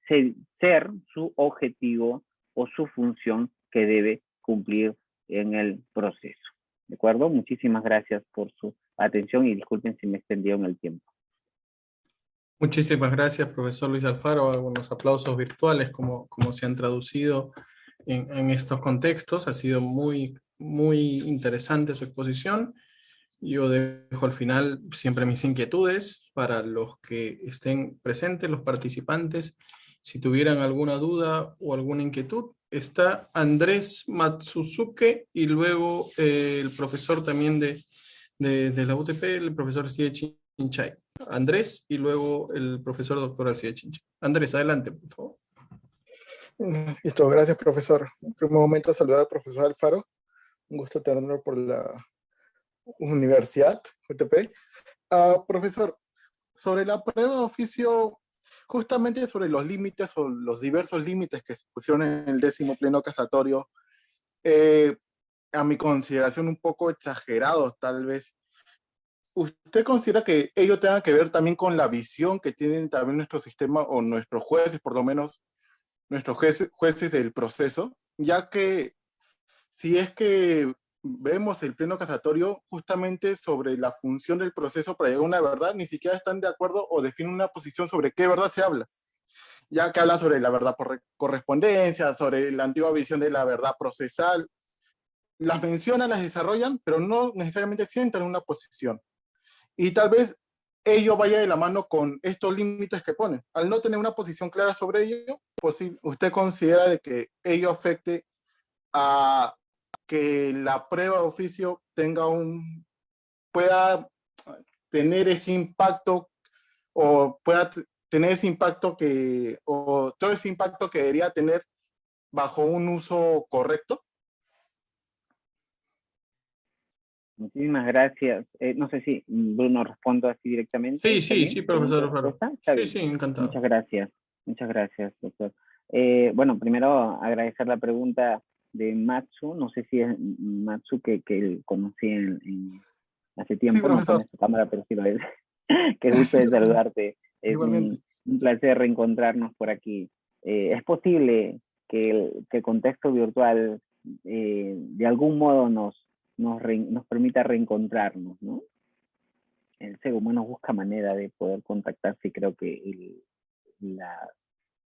ser su objetivo o su función que debe cumplir en el proceso. ¿De acuerdo? Muchísimas gracias por su atención y disculpen si me extendió en el tiempo. Muchísimas gracias, profesor Luis Alfaro. Hago unos aplausos virtuales como se han traducido en estos contextos. Ha sido muy, muy interesante su exposición. Yo dejo al final siempre mis inquietudes para los que estén presentes, los participantes. Si tuvieran alguna duda o alguna inquietud, está Andrés Matsusuke y luego el profesor también de la UTP, el profesor Alcide Chinchay. Andrés y luego el profesor doctor Alcide Chinchay. Andrés, adelante, por favor. Listo, gracias, profesor. En primer momento, saludar al profesor Alfaro. Un gusto tenerlo por la Universidad UTP. Profesor, sobre la prueba de oficio, justamente sobre los límites o los diversos límites que se pusieron en el 10º pleno casatorio, a mi consideración un poco exagerados tal vez. ¿Usted considera que ello tenga que ver también con la visión que tienen también nuestro sistema o nuestros jueces, por lo menos nuestros jueces del proceso? Ya que si es que vemos el pleno casatorio justamente sobre la función del proceso para llegar a una verdad, ni siquiera están de acuerdo o definen una posición sobre qué verdad se habla, ya que hablan sobre la verdad por correspondencia, sobre la antigua visión de la verdad procesal. Las mencionan, las desarrollan, pero no necesariamente sientan una posición. Y tal vez ello vaya de la mano con estos límites que ponen. Al no tener una posición clara sobre ello, ¿usted considera de que ello afecte a que la prueba de oficio pueda tener ese impacto o pueda tener ese impacto o todo ese impacto que debería tener bajo un uso correcto? Muchísimas gracias. No sé si Bruno respondo así directamente. Sí, profesor Alfaro. Sí, encantado. Muchas gracias, doctor. Bueno, primero agradecer la pregunta de Matsu. No sé si es Matsu que conocí hace tiempo, sí, no con esta cámara, pero sí lo es. Qué gusto de saludarte. Es un placer reencontrarnos por aquí. Es posible que el contexto virtual de algún modo nos permita reencontrarnos, ¿no? el ser humano busca manera de poder contactarse y creo que la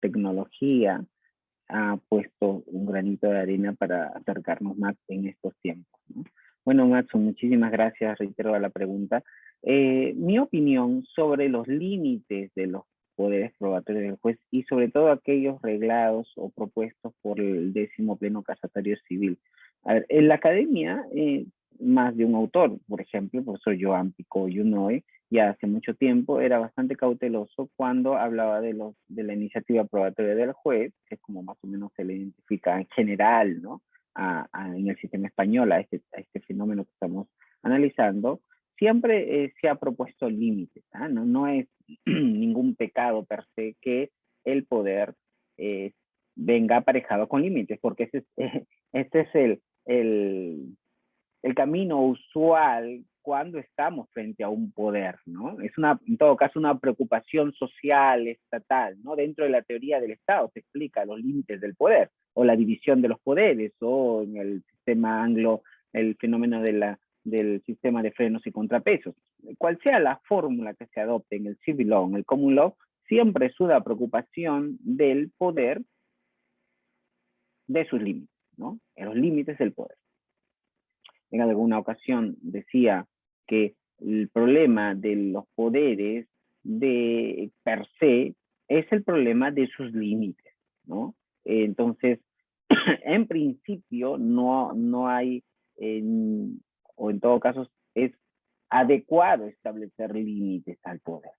tecnología ha puesto un granito de arena para acercarnos más en estos tiempos, ¿no? Bueno, Matsu, muchísimas gracias, reitero la pregunta. Mi opinión sobre los límites de los poderes probatorios del juez y sobre todo aquellos reglados o propuestos por el 10º Pleno Casatorio Civil. A ver, en la academia, más de un autor, por ejemplo, el profesor Joan Picó Yunoe, ya hace mucho tiempo era bastante cauteloso cuando hablaba de la iniciativa probatoria del juez, que es como más o menos se le identifica en general, ¿no? En el sistema español, a este fenómeno que estamos analizando, siempre se ha propuesto límites, ¿ah? No es ningún pecado per se que el poder venga aparejado con límites, porque este es el camino usual cuando estamos frente a un poder, ¿no? Es en todo caso una preocupación social, estatal, ¿no? Dentro de la teoría del Estado se explica los límites del poder, o la división de los poderes, o en el sistema anglo, el fenómeno del sistema de frenos y contrapesos. Cual sea la fórmula que se adopte en el civil law, en el common law, siempre es una preocupación del poder de sus límites, ¿no? En los límites del poder. En alguna ocasión decía que el problema de los poderes de per se es el problema de sus límites, ¿no? Entonces, en principio no hay, o en todo caso es adecuado establecer límites al poder.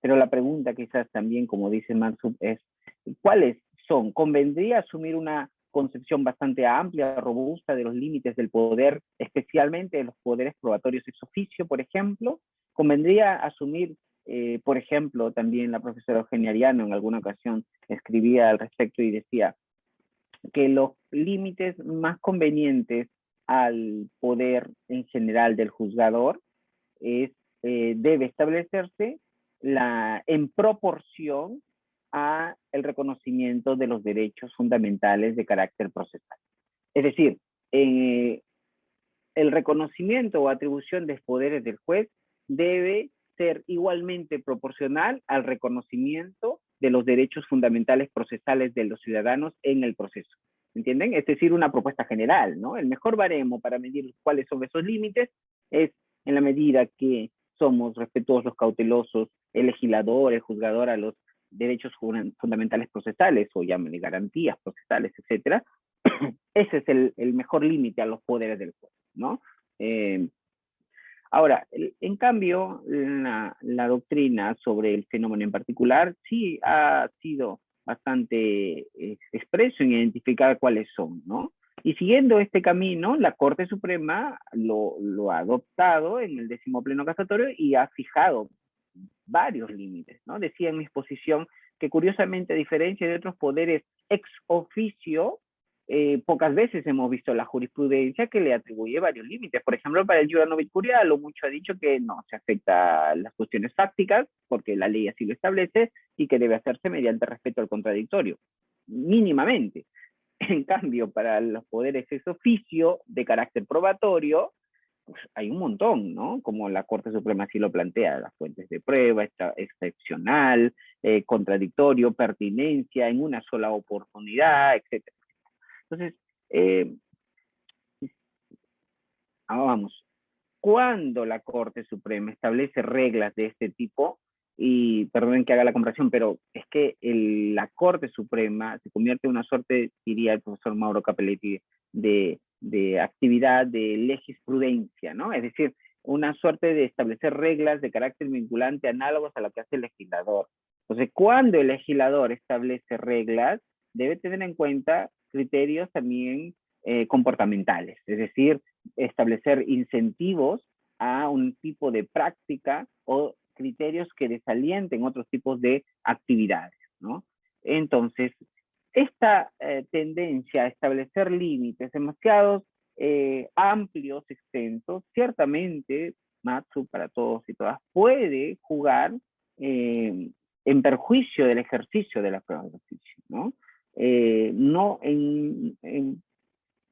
Pero la pregunta quizás también, como dice Mansub, es ¿cuáles son? ¿Convendría asumir una concepción bastante amplia, robusta de los límites del poder, especialmente de los poderes probatorios ex oficio, por ejemplo? ¿Convendría asumir, por ejemplo, también la profesora Eugenia Ariano en alguna ocasión escribía al respecto y decía que los límites más convenientes al poder en general del juzgador debe establecerse en proporción a el reconocimiento de los derechos fundamentales de carácter procesal. Es decir, el reconocimiento o atribución de poderes del juez debe ser igualmente proporcional al reconocimiento de los derechos fundamentales procesales de los ciudadanos en el proceso. ¿Entienden? Es decir, una propuesta general, ¿no? El mejor baremo para medir cuáles son esos límites es en la medida que somos respetuosos, cautelosos, el legislador, el juzgador a los derechos fundamentales procesales, o llámenle garantías procesales, etcétera. Ese es el mejor límite a los poderes del juez, ¿no? Ahora, en cambio, la doctrina sobre el fenómeno en particular sí ha sido bastante expreso en identificar cuáles son, ¿no? Y siguiendo este camino, la Corte Suprema lo ha adoptado en el 10º Pleno Casatorio y ha fijado varios límites, ¿no? Decía en mi exposición que curiosamente, a diferencia de otros poderes ex oficio, pocas veces hemos visto la jurisprudencia que le atribuye varios límites. Por ejemplo, para el jura novit curiae, mucho ha dicho que no se afecta a las cuestiones fácticas, porque la ley así lo establece, y que debe hacerse mediante respeto al contradictorio, mínimamente. En cambio, para los poderes ex oficio de carácter probatorio, pues hay un montón, ¿no? Como la Corte Suprema así lo plantea, las fuentes de prueba, excepcional, contradictorio, pertinencia, en una sola oportunidad, etc. Entonces, vamos, cuando la Corte Suprema establece reglas de este tipo, y perdonen que haga la comparación, pero es que la Corte Suprema se convierte en una suerte, diría el profesor Mauro Capelletti, de actividad de jurisprudencia, ¿no? Es decir, una suerte de establecer reglas de carácter vinculante análogas a lo que hace el legislador. Entonces, cuando el legislador establece reglas, debe tener en cuenta criterios también comportamentales, es decir, establecer incentivos a un tipo de práctica o criterios que desalienten otros tipos de actividades, ¿no? Entonces, esta tendencia a establecer límites demasiado amplios, extensos, ciertamente, Matsu, para todos y todas, puede jugar en perjuicio del ejercicio de la prueba de oficio, ¿no? No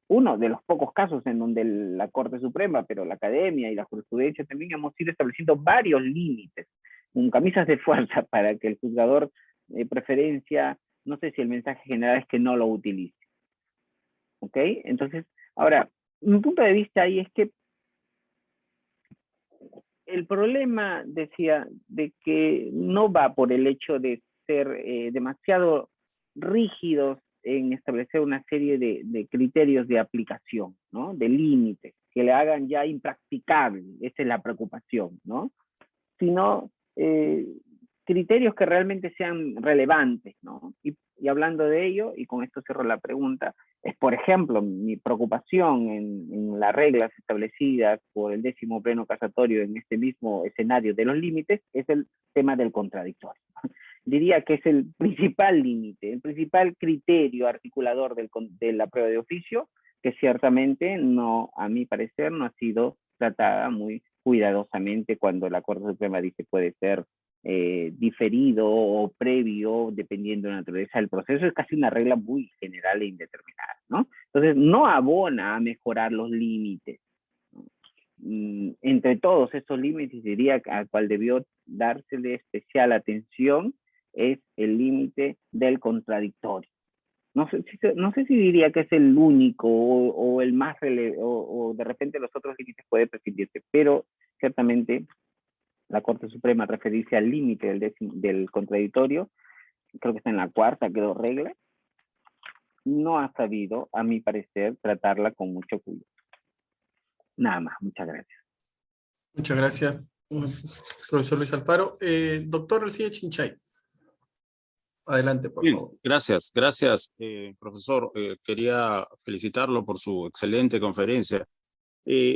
uno de los pocos casos en donde la Corte Suprema, pero la academia y la jurisprudencia también hemos ido estableciendo varios límites, con camisas de fuerza para que el juzgador de preferencia, no sé si el mensaje general es que no lo utilice. ¿Ok? Entonces, ahora, mi punto de vista ahí es que el problema, decía, de que no va por el hecho de ser demasiado rígidos en establecer una serie de criterios de aplicación, ¿no? De límites, que le hagan ya impracticable, esa es la preocupación, ¿no? Sino criterios que realmente sean relevantes, ¿no? Y hablando de ello, y con esto cierro la pregunta, es, por ejemplo, mi preocupación en las reglas establecidas por el 10º pleno casatorio en este mismo escenario de los límites, es el tema del contradictorio. Diría que es el principal límite, el principal criterio articulador de la prueba de oficio, que ciertamente no, a mi parecer, no ha sido tratada muy cuidadosamente cuando la Corte Suprema dice puede ser diferido o previo, dependiendo de la naturaleza del proceso. Es casi una regla muy general e indeterminada, ¿no? Entonces, no abona a mejorar los límites. Y entre todos estos límites, diría que al cual debió dársele especial atención es el límite del contradictorio. No sé si diría que es el único o el más relevante, o de repente los otros límites pueden prescindirse, pero ciertamente la Corte Suprema referirse al límite del contradictorio, creo que está en la 4ª, creo, regla, no ha sabido, a mi parecer, tratarla con mucho cuidado. Nada más, muchas gracias. Muchas gracias, profesor Luis Alfaro. Doctor Alcide Chinchay, adelante, por Bien, favor. gracias, profesor. Quería felicitarlo por su excelente conferencia.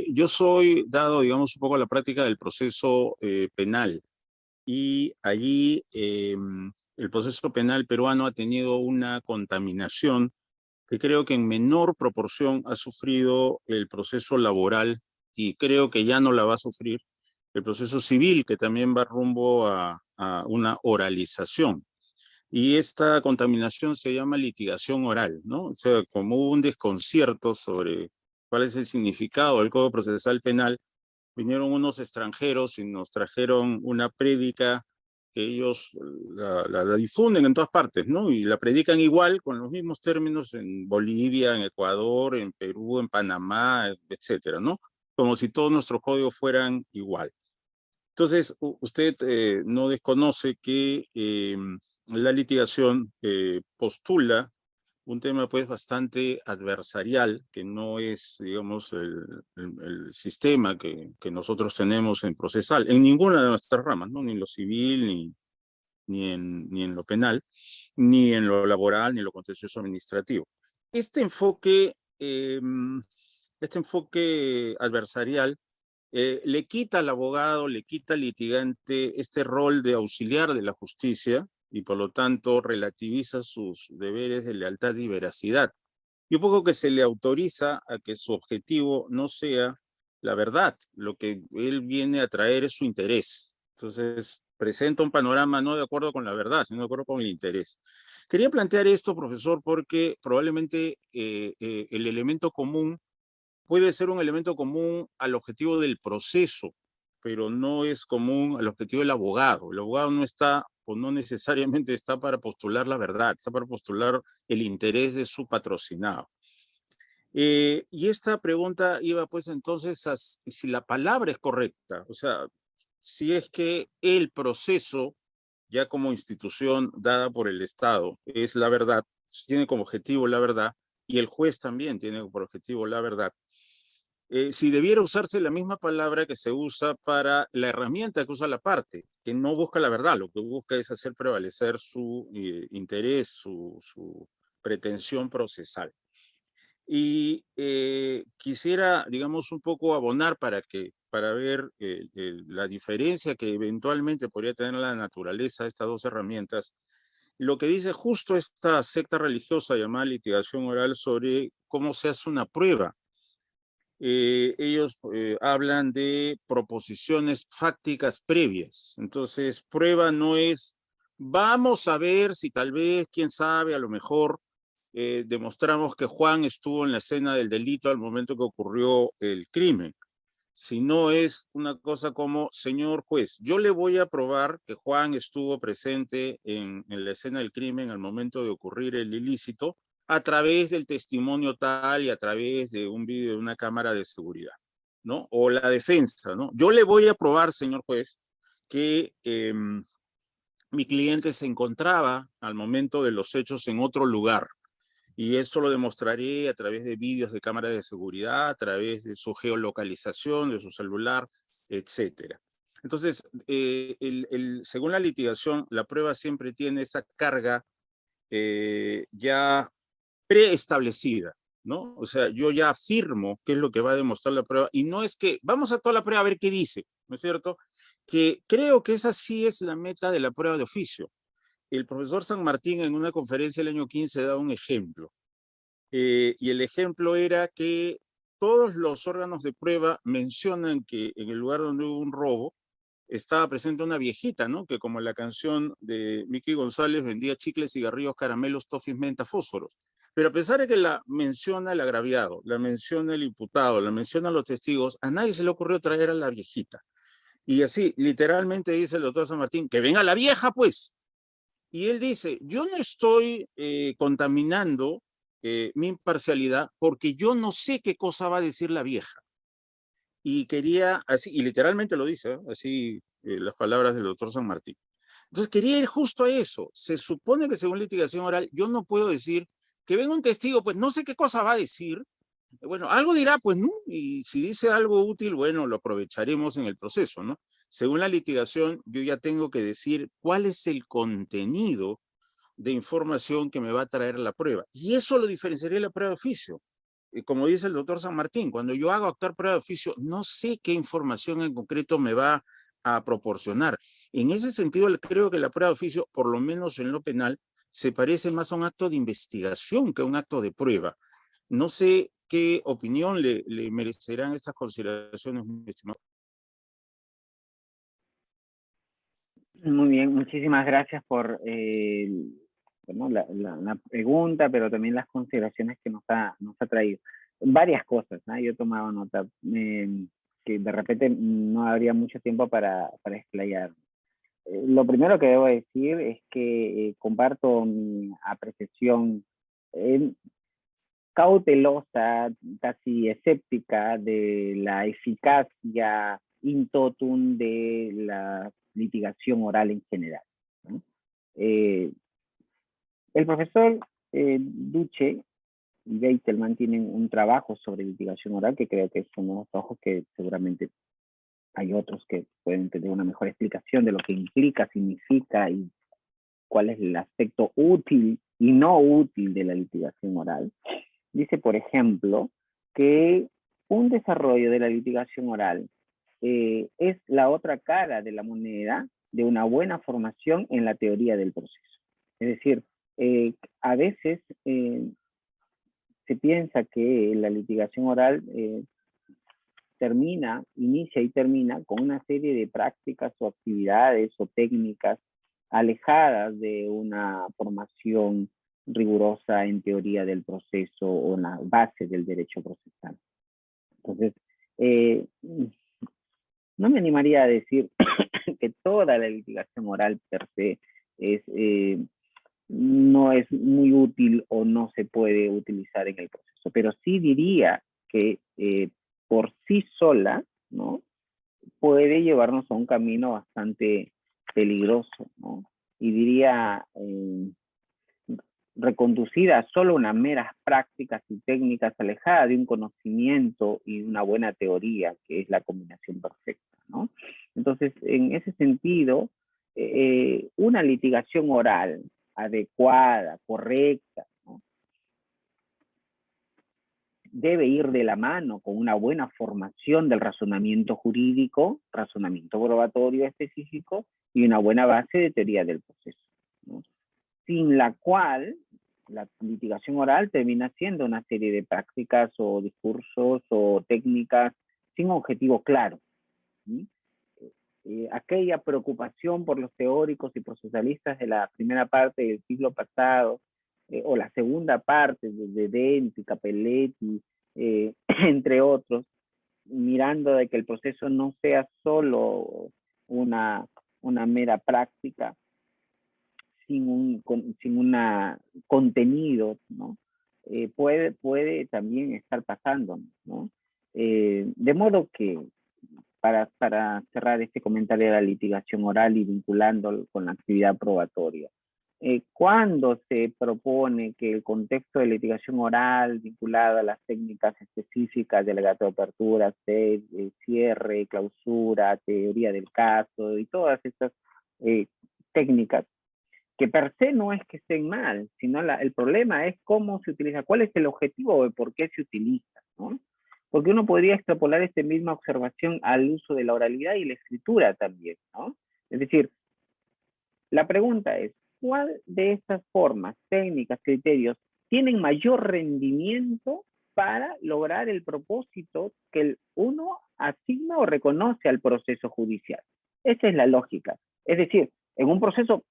Yo soy dado, digamos, un poco a la práctica del proceso penal, y allí el proceso penal peruano ha tenido una contaminación que creo que en menor proporción ha sufrido el proceso laboral, y creo que ya no la va a sufrir el proceso civil, que también va rumbo a una oralización. Y esta contaminación se llama litigación oral, ¿no? O sea, como hubo un desconcierto sobre cuál es el significado del Código Procesal Penal, vinieron unos extranjeros y nos trajeron una prédica que ellos la difunden en todas partes, ¿no? Y la predican igual, con los mismos términos, en Bolivia, en Ecuador, en Perú, en Panamá, etcétera, ¿no? Como si todos nuestros códigos fueran igual. Entonces, usted no desconoce que la litigación postula un tema pues bastante adversarial, que no es, digamos, el sistema que nosotros tenemos en procesal, en ninguna de nuestras ramas, ¿no? Ni en lo civil, ni en lo penal, ni en lo laboral, ni en lo contencioso administrativo. Este enfoque adversarial le quita al abogado, le quita al litigante este rol de auxiliar de la justicia, y por lo tanto relativiza sus deberes de lealtad y veracidad. Y un poco que se le autoriza a que su objetivo no sea la verdad, lo que él viene a traer es su interés. Entonces presenta un panorama no de acuerdo con la verdad, sino de acuerdo con el interés. Quería plantear esto, profesor, porque probablemente el elemento común puede ser un elemento común al objetivo del proceso, pero no es común al objetivo del abogado. El abogado no está, o no necesariamente está, para postular la verdad, está para postular el interés de su patrocinado. Y esta pregunta iba pues entonces a si la palabra es correcta, o sea, si es que el proceso, ya como institución dada por el Estado, es la verdad, tiene como objetivo la verdad, y el juez también tiene como objetivo la verdad. Si debiera usarse la misma palabra que se usa para la herramienta que usa la parte, que no busca la verdad, lo que busca es hacer prevalecer su interés, su pretensión procesal. Y quisiera, digamos, un poco abonar para ver la diferencia que eventualmente podría tener la naturaleza de estas dos herramientas, lo que dice justo esta secta religiosa llamada litigación oral sobre cómo se hace una prueba. Ellos hablan de proposiciones fácticas previas. Entonces, prueba no es, vamos a ver si tal vez, quién sabe, a lo mejor, demostramos que Juan estuvo en la escena del delito al momento que ocurrió el crimen. Si no es una cosa como, señor juez, yo le voy a probar que Juan estuvo presente en la escena del crimen al momento de ocurrir el ilícito a través del testimonio tal y a través de un vídeo de una cámara de seguridad, ¿no? O la defensa, ¿no? Yo le voy a probar, señor juez, que mi cliente se encontraba al momento de los hechos en otro lugar. Y esto lo demostraré a través de vídeos de cámaras de seguridad, a través de su geolocalización, de su celular, etc. Entonces, según la litigación, la prueba siempre tiene esa carga ya preestablecida, ¿no? O sea, yo ya afirmo qué es lo que va a demostrar la prueba, y no es que vamos a toda la prueba a ver qué dice, ¿no es cierto? Que creo que esa sí es la meta de la prueba de oficio. El profesor San Martín en una conferencia el año 15 da un ejemplo, y el ejemplo era que todos los órganos de prueba mencionan que en el lugar donde hubo un robo estaba presente una viejita, ¿no? Que como la canción de Miki González vendía chicles, cigarrillos, caramelos, toffees, menta, fósforos. Pero a pesar de que la menciona el agraviado, la menciona el imputado, la mencionan los testigos, a nadie se le ocurrió traer a la viejita. Y así, literalmente dice el doctor San Martín, que venga la vieja, pues. Y él dice, yo no estoy contaminando mi imparcialidad porque yo no sé qué cosa va a decir la vieja. Y quería, así, y literalmente lo dice, así las palabras del doctor San Martín. Entonces quería ir justo a eso. Se supone que según litigación oral, yo no puedo decir que venga un testigo, pues no sé qué cosa va a decir. Bueno, algo dirá, pues, ¿no? Y si dice algo útil, bueno, lo aprovecharemos en el proceso, ¿no? Según la litigación, yo ya tengo que decir cuál es el contenido de información que me va a traer la prueba. Y eso lo diferenciaría de la prueba de oficio. Y como dice el doctor San Martín, cuando yo hago actuar prueba de oficio, no sé qué información en concreto me va a proporcionar. En ese sentido, creo que la prueba de oficio, por lo menos en lo penal, se parece más a un acto de investigación que a un acto de prueba. No sé qué opinión le merecerán estas consideraciones, mi estimado. Muy bien, muchísimas gracias por bueno, la pregunta, pero también las consideraciones que nos ha traído. Varias cosas, ¿no? Yo he tomado nota, que de repente no habría mucho tiempo para explayar. Lo primero que debo decir es que comparto mi apreciación cautelosa, casi escéptica, de la eficacia in totum de la litigación oral en general, ¿no? El profesor Duche y Beitelman tienen un trabajo sobre litigación oral que creo que son unos trabajos que seguramente hay otros que pueden tener una mejor explicación de lo que implica, significa y cuál es el aspecto útil y no útil de la litigación oral. Dice, por ejemplo, que un desarrollo de la litigación oral es la otra cara de la moneda de una buena formación en la teoría del proceso. Es decir, a veces se piensa que la litigación oral inicia y termina con una serie de prácticas o actividades o técnicas alejadas de una formación rigurosa en teoría del proceso o en la base del derecho procesal. Entonces, no me animaría a decir que toda la litigación oral per se no es muy útil o no se puede utilizar en el proceso, pero sí diría que por sí sola, ¿no?, puede llevarnos a un camino bastante peligroso, ¿no? Y diría reconducida a solo unas meras prácticas y técnicas alejadas de un conocimiento y una buena teoría, que es la combinación perfecta, ¿no? Entonces, en ese sentido, una litigación oral adecuada, correcta, ¿no?, debe ir de la mano con una buena formación del razonamiento jurídico, razonamiento probatorio específico y una buena base de teoría del proceso, ¿no?, sin la cual la litigación oral termina siendo una serie de prácticas o discursos o técnicas sin objetivo claro, ¿sí? Aquella preocupación por los teóricos y procesalistas de la primera parte del siglo pasado o la segunda parte de Denti, Capelletti, entre otros, mirando de que el proceso no sea solo una mera práctica sin un contenido, ¿no? Puede también estar pasando, ¿no? De modo que, para cerrar este comentario de la litigación oral y vinculando con la actividad probatoria, cuando se propone que el contexto de litigación oral vinculado a las técnicas específicas de alegato de apertura, cierre, clausura, teoría del caso y todas estas técnicas, que per se no es que estén mal, sino el problema es cómo se utiliza, cuál es el objetivo o por qué se utiliza, ¿no? Porque uno podría extrapolar esta misma observación al uso de la oralidad y la escritura también, ¿no? Es decir, la pregunta es, ¿cuál de estas formas, técnicas, criterios, tienen mayor rendimiento para lograr el propósito que uno asigna o reconoce al proceso judicial? Esa es la lógica. Es decir, en un proceso,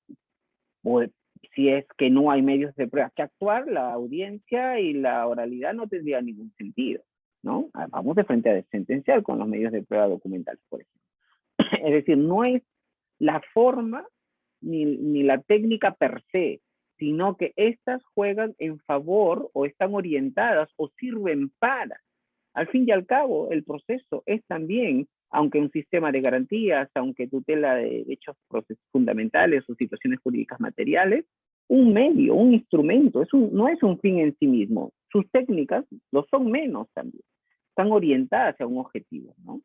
pues, si es que no hay medios de prueba que actuar, la audiencia y la oralidad no tendría ningún sentido, ¿no? Vamos de frente a sentenciar con los medios de prueba documentales, por ejemplo. Es decir, no es la forma ni la técnica per se, sino que estas juegan en favor o están orientadas o sirven para. Al fin y al cabo, el proceso es también, aunque un sistema de garantías, aunque tutela de derechos fundamentales o situaciones jurídicas materiales, un medio, un instrumento, no es un fin en sí mismo. Sus técnicas lo son menos también. Están orientadas hacia un objetivo, ¿no?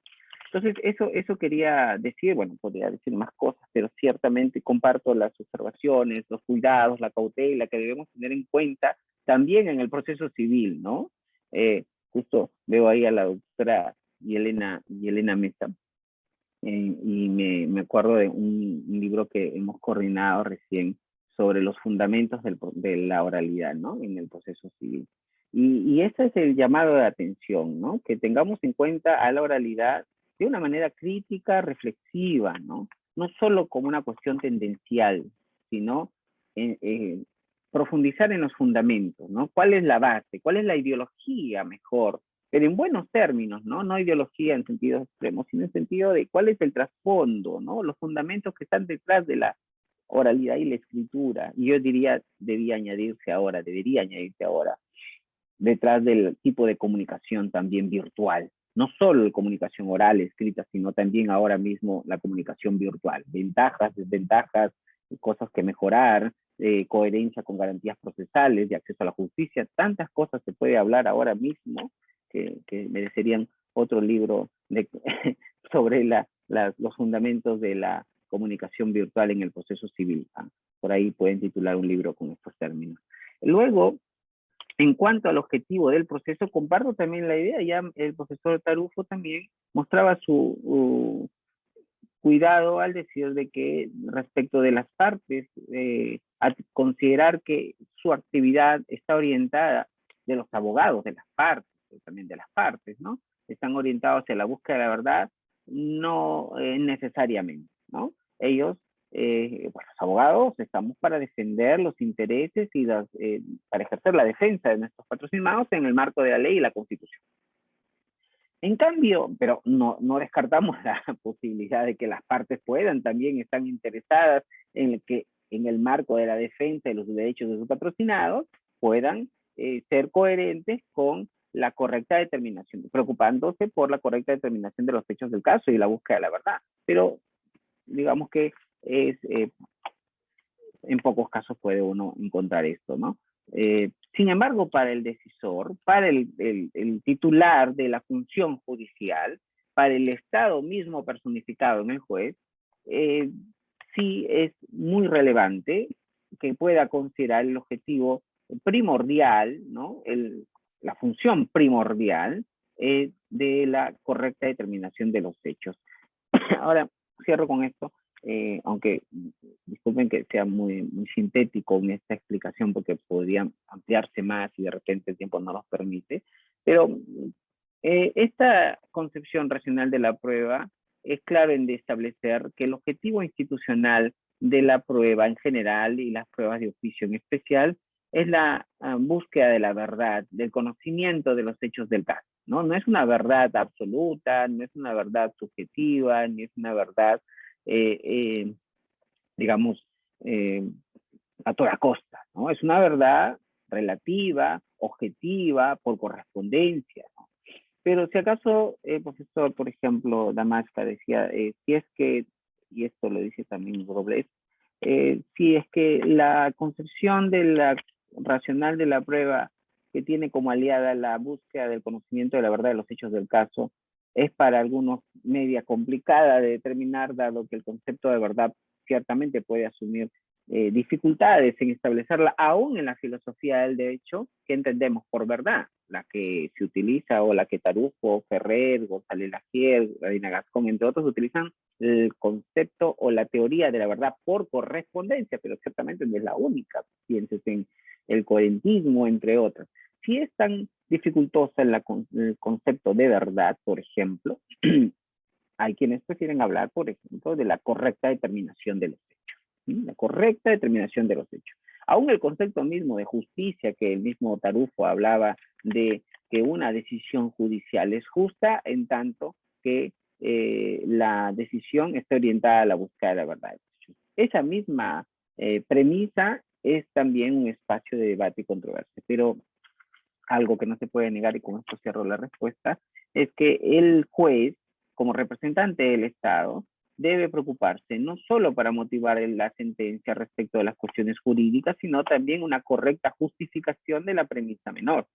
Entonces, eso quería decir. Bueno, podría decir más cosas, pero ciertamente comparto las observaciones, los cuidados, la cautela que debemos tener en cuenta también en el proceso civil, ¿no? Justo veo ahí a la doctora Yelena Mesa, y me acuerdo de un libro que hemos coordinado recién sobre los fundamentos de la oralidad, ¿no? En el proceso civil. Y ese es el llamado de atención, ¿no? Que tengamos en cuenta a la oralidad de una manera crítica, reflexiva, ¿no? No solo como una cuestión tendencial, sino profundizar en los fundamentos, ¿no? ¿Cuál es la base? ¿Cuál es la ideología mejor? Pero en buenos términos, ¿no? No ideología en sentido extremo, sino en sentido de cuál es el trasfondo, ¿no? Los fundamentos que están detrás de la oralidad y la escritura. Y yo diría, debería añadirse ahora, detrás del tipo de comunicación también virtual. No solo la comunicación oral, escrita, sino también ahora mismo la comunicación virtual. Ventajas, desventajas, cosas que mejorar, coherencia con garantías procesales, de acceso a la justicia. Tantas cosas se puede hablar ahora mismo que merecerían otro libro sobre los fundamentos de la comunicación virtual en el proceso civil. Por ahí pueden titular un libro con estos términos. Luego, en cuanto al objetivo del proceso, comparto también la idea. Ya el profesor Tarufo también mostraba su cuidado al decir de que respecto de las partes, a considerar que su actividad está orientada, de los abogados de las partes, también de las partes, ¿no? Están orientados hacia la búsqueda de la verdad, no necesariamente, ¿no? Ellos, pues los abogados, estamos para defender los intereses y para ejercer la defensa de nuestros patrocinados en el marco de la ley y la Constitución. En cambio, pero no descartamos la posibilidad de que las partes puedan también estar interesadas en que en el marco de la defensa de los derechos de sus patrocinados puedan ser coherentes con la correcta determinación, preocupándose por la correcta determinación de los hechos del caso y la búsqueda de la verdad. Pero digamos que en pocos casos puede uno encontrar esto, ¿no? Sin embargo, para el decisor, para el titular de la función judicial, para el Estado mismo personificado en el juez, sí es muy relevante que pueda considerar el objetivo primordial, ¿no? La función primordial de la correcta determinación de los hechos. Ahora, cierro con esto. Aunque disculpen que sea muy sintético en esta explicación porque podría ampliarse más y de repente el tiempo no nos permite, pero esta concepción racional de la prueba es clave en establecer que el objetivo institucional de la prueba en general y las pruebas de oficio en especial es la búsqueda de la verdad, del conocimiento de los hechos del caso, ¿no? No es una verdad absoluta, no es una verdad subjetiva, ni es una verdad, digamos, a toda costa, ¿no? Es una verdad relativa, objetiva, por correspondencia, ¿no? Pero si acaso, profesor, por ejemplo, Damasca decía, si es que, y esto lo dice también Robles, si es que la concepción de la racional de la prueba que tiene como aliada la búsqueda del conocimiento de la verdad de los hechos del caso es para algunos media complicada de determinar, dado que el concepto de verdad ciertamente puede asumir dificultades en establecerla, aún en la filosofía del derecho, que entendemos por verdad, la que se utiliza o la que Tarufo, Ferrer, González Lagier, Radina Gascón, entre otros, utilizan el concepto o la teoría de la verdad por correspondencia, pero ciertamente no es la única. Pienses en el coherentismo, entre otras. Si es tan dificultosa el concepto de verdad, por ejemplo, hay quienes prefieren hablar, por ejemplo, de la correcta determinación de los hechos. ¿Sí? La correcta determinación de los hechos. Aún el concepto mismo de justicia, que el mismo Tarufo hablaba de que una decisión judicial es justa en tanto que la decisión está orientada a la búsqueda de la verdad. Esa misma premisa es también un espacio de debate y controversia, pero algo que no se puede negar, y con esto cierro la respuesta, es que el juez, como representante del Estado, debe preocuparse no solo para motivar la sentencia respecto de las cuestiones jurídicas, sino también una correcta justificación de la premisa menor.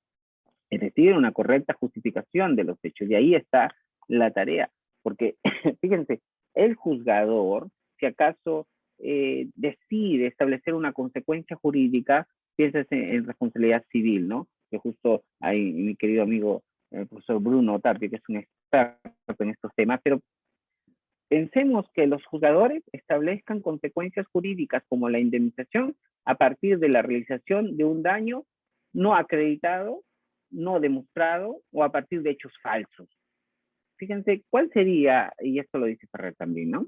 Es decir, una correcta justificación de los hechos. Y ahí está la tarea. Porque, fíjense, el juzgador, si acaso decide establecer una consecuencia jurídica, piensa en responsabilidad civil, ¿no? Que justo ahí mi querido amigo el profesor Bruno Tapia, que es un experto en estos temas, pero pensemos que los juzgadores establezcan consecuencias jurídicas como la indemnización a partir de la realización de un daño no acreditado, no demostrado o a partir de hechos falsos. Fíjense, ¿cuál sería, y esto lo dice Ferrer también, ¿no?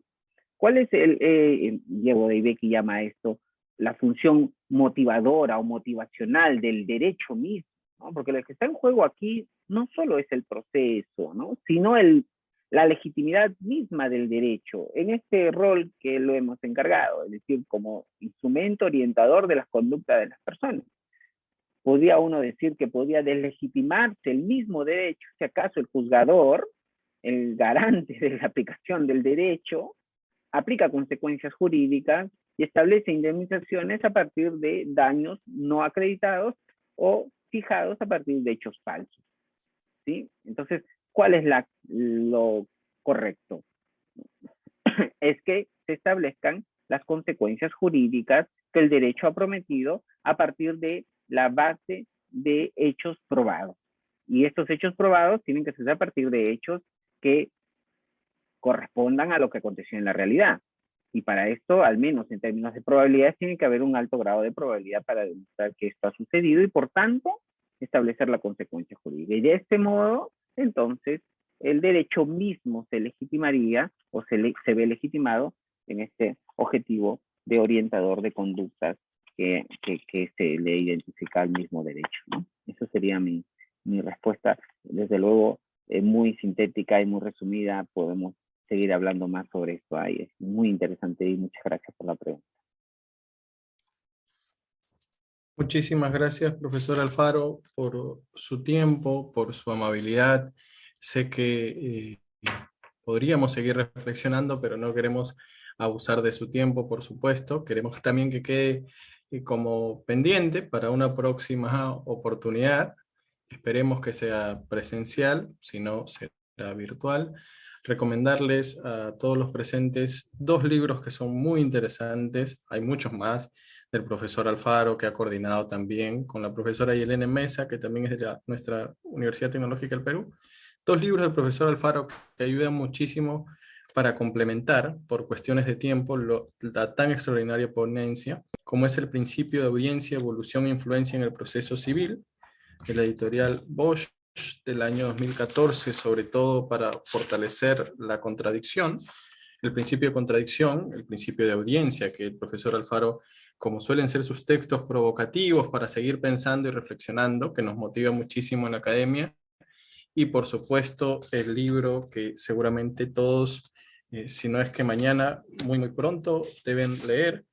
¿Cuál es Diego de Ibeki llama esto, la función motivadora o motivacional del derecho mismo? ¿No? Porque lo que está en juego aquí no solo es el proceso, ¿no? Sino la legitimidad misma del derecho, en este rol que lo hemos encargado, es decir, como instrumento orientador de las conductas de las personas. Podría uno decir que podría deslegitimarse el mismo derecho, si acaso el juzgador, el garante de la aplicación del derecho, aplica consecuencias jurídicas y establece indemnizaciones a partir de daños no acreditados o fijados a partir de hechos falsos. ¿Sí? Entonces, ¿cuál es lo correcto? Es que se establezcan las consecuencias jurídicas que el derecho ha prometido a partir de la base de hechos probados. Y estos hechos probados tienen que ser a partir de hechos que correspondan a lo que aconteció en la realidad. Y para esto, al menos en términos de probabilidades, tiene que haber un alto grado de probabilidad para demostrar que esto ha sucedido y, por tanto, establecer la consecuencia jurídica. Y de este modo, entonces, el derecho mismo se legitimaría o se ve legitimado en este objetivo de orientador de conductas que se le identifica al mismo derecho, ¿no? Esa sería mi respuesta. Desde luego, muy sintética y muy resumida. Podemos seguir hablando más sobre esto ahí. Es muy interesante y muchas gracias por la pregunta. Muchísimas gracias, profesor Alfaro, por su tiempo, por su amabilidad. Sé que podríamos seguir reflexionando, pero no queremos abusar de su tiempo, por supuesto. Queremos también que quede como pendiente para una próxima oportunidad. Esperemos que sea presencial, si no será virtual. Recomendarles a todos los presentes 2 libros que son muy interesantes. Hay muchos más del profesor Alfaro, que ha coordinado también con la profesora Yelena Mesa, que también es de nuestra Universidad Tecnológica del Perú. 2 libros del profesor Alfaro que ayudan muchísimo para complementar, por cuestiones de tiempo, la tan extraordinaria ponencia, como es El principio de audiencia, evolución e influencia en el proceso civil, de la editorial Bosch, del año 2014, sobre todo para fortalecer la contradicción, el principio de contradicción, el principio de audiencia, que el profesor Alfaro como suelen ser sus textos provocativos para seguir pensando y reflexionando, que nos motiva muchísimo en la academia, y por supuesto el libro que seguramente todos, si no es que mañana, muy muy pronto, deben leer,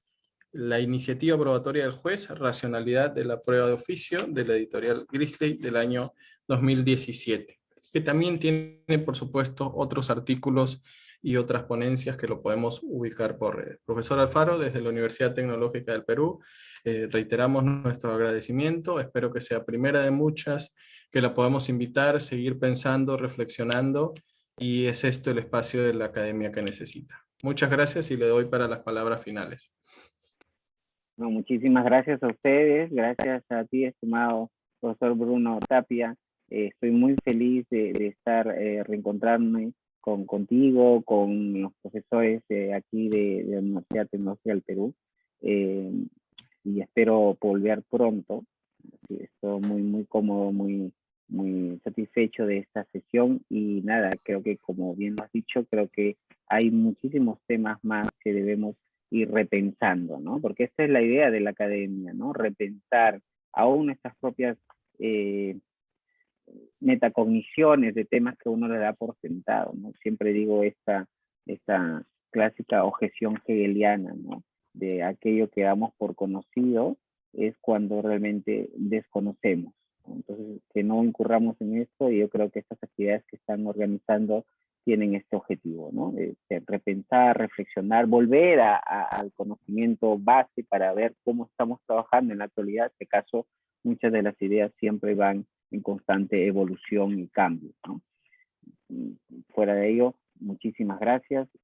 La iniciativa probatoria del juez, racionalidad de la prueba de oficio, de la editorial Grisley del año 2017, que también tiene, por supuesto, otros artículos y otras ponencias que lo podemos ubicar por red. Profesor Alfaro, desde la Universidad Tecnológica del Perú, reiteramos nuestro agradecimiento, espero que sea primera de muchas, que la podamos invitar, seguir pensando, reflexionando, y es esto el espacio de la academia que necesita. Muchas gracias y le doy para las palabras finales. No, muchísimas gracias a ustedes, gracias a ti, estimado profesor Bruno Tapia. Estoy muy feliz de estar reencontrarme contigo, con los profesores aquí de la Universidad Tecnológica del Perú, y espero volver pronto. Estoy muy cómodo, muy satisfecho de esta sesión, y nada, creo que como bien lo has dicho, creo que hay muchísimos temas más que debemos ir repensando, ¿no? Porque esta es la idea de la academia, ¿no? Repensar aún nuestras propias metacogniciones de temas que uno le da por sentado, ¿no? Siempre digo esta clásica objeción hegeliana, ¿no? De aquello que damos por conocido es cuando realmente desconocemos, ¿no? Entonces, que no incurramos en esto, y yo creo que estas actividades que están organizando tienen este objetivo, ¿no? De repensar, reflexionar, volver al conocimiento base para ver cómo estamos trabajando en la actualidad. En este caso, muchas de las ideas siempre van en constante evolución y cambio, ¿no? Fuera de ello, muchísimas gracias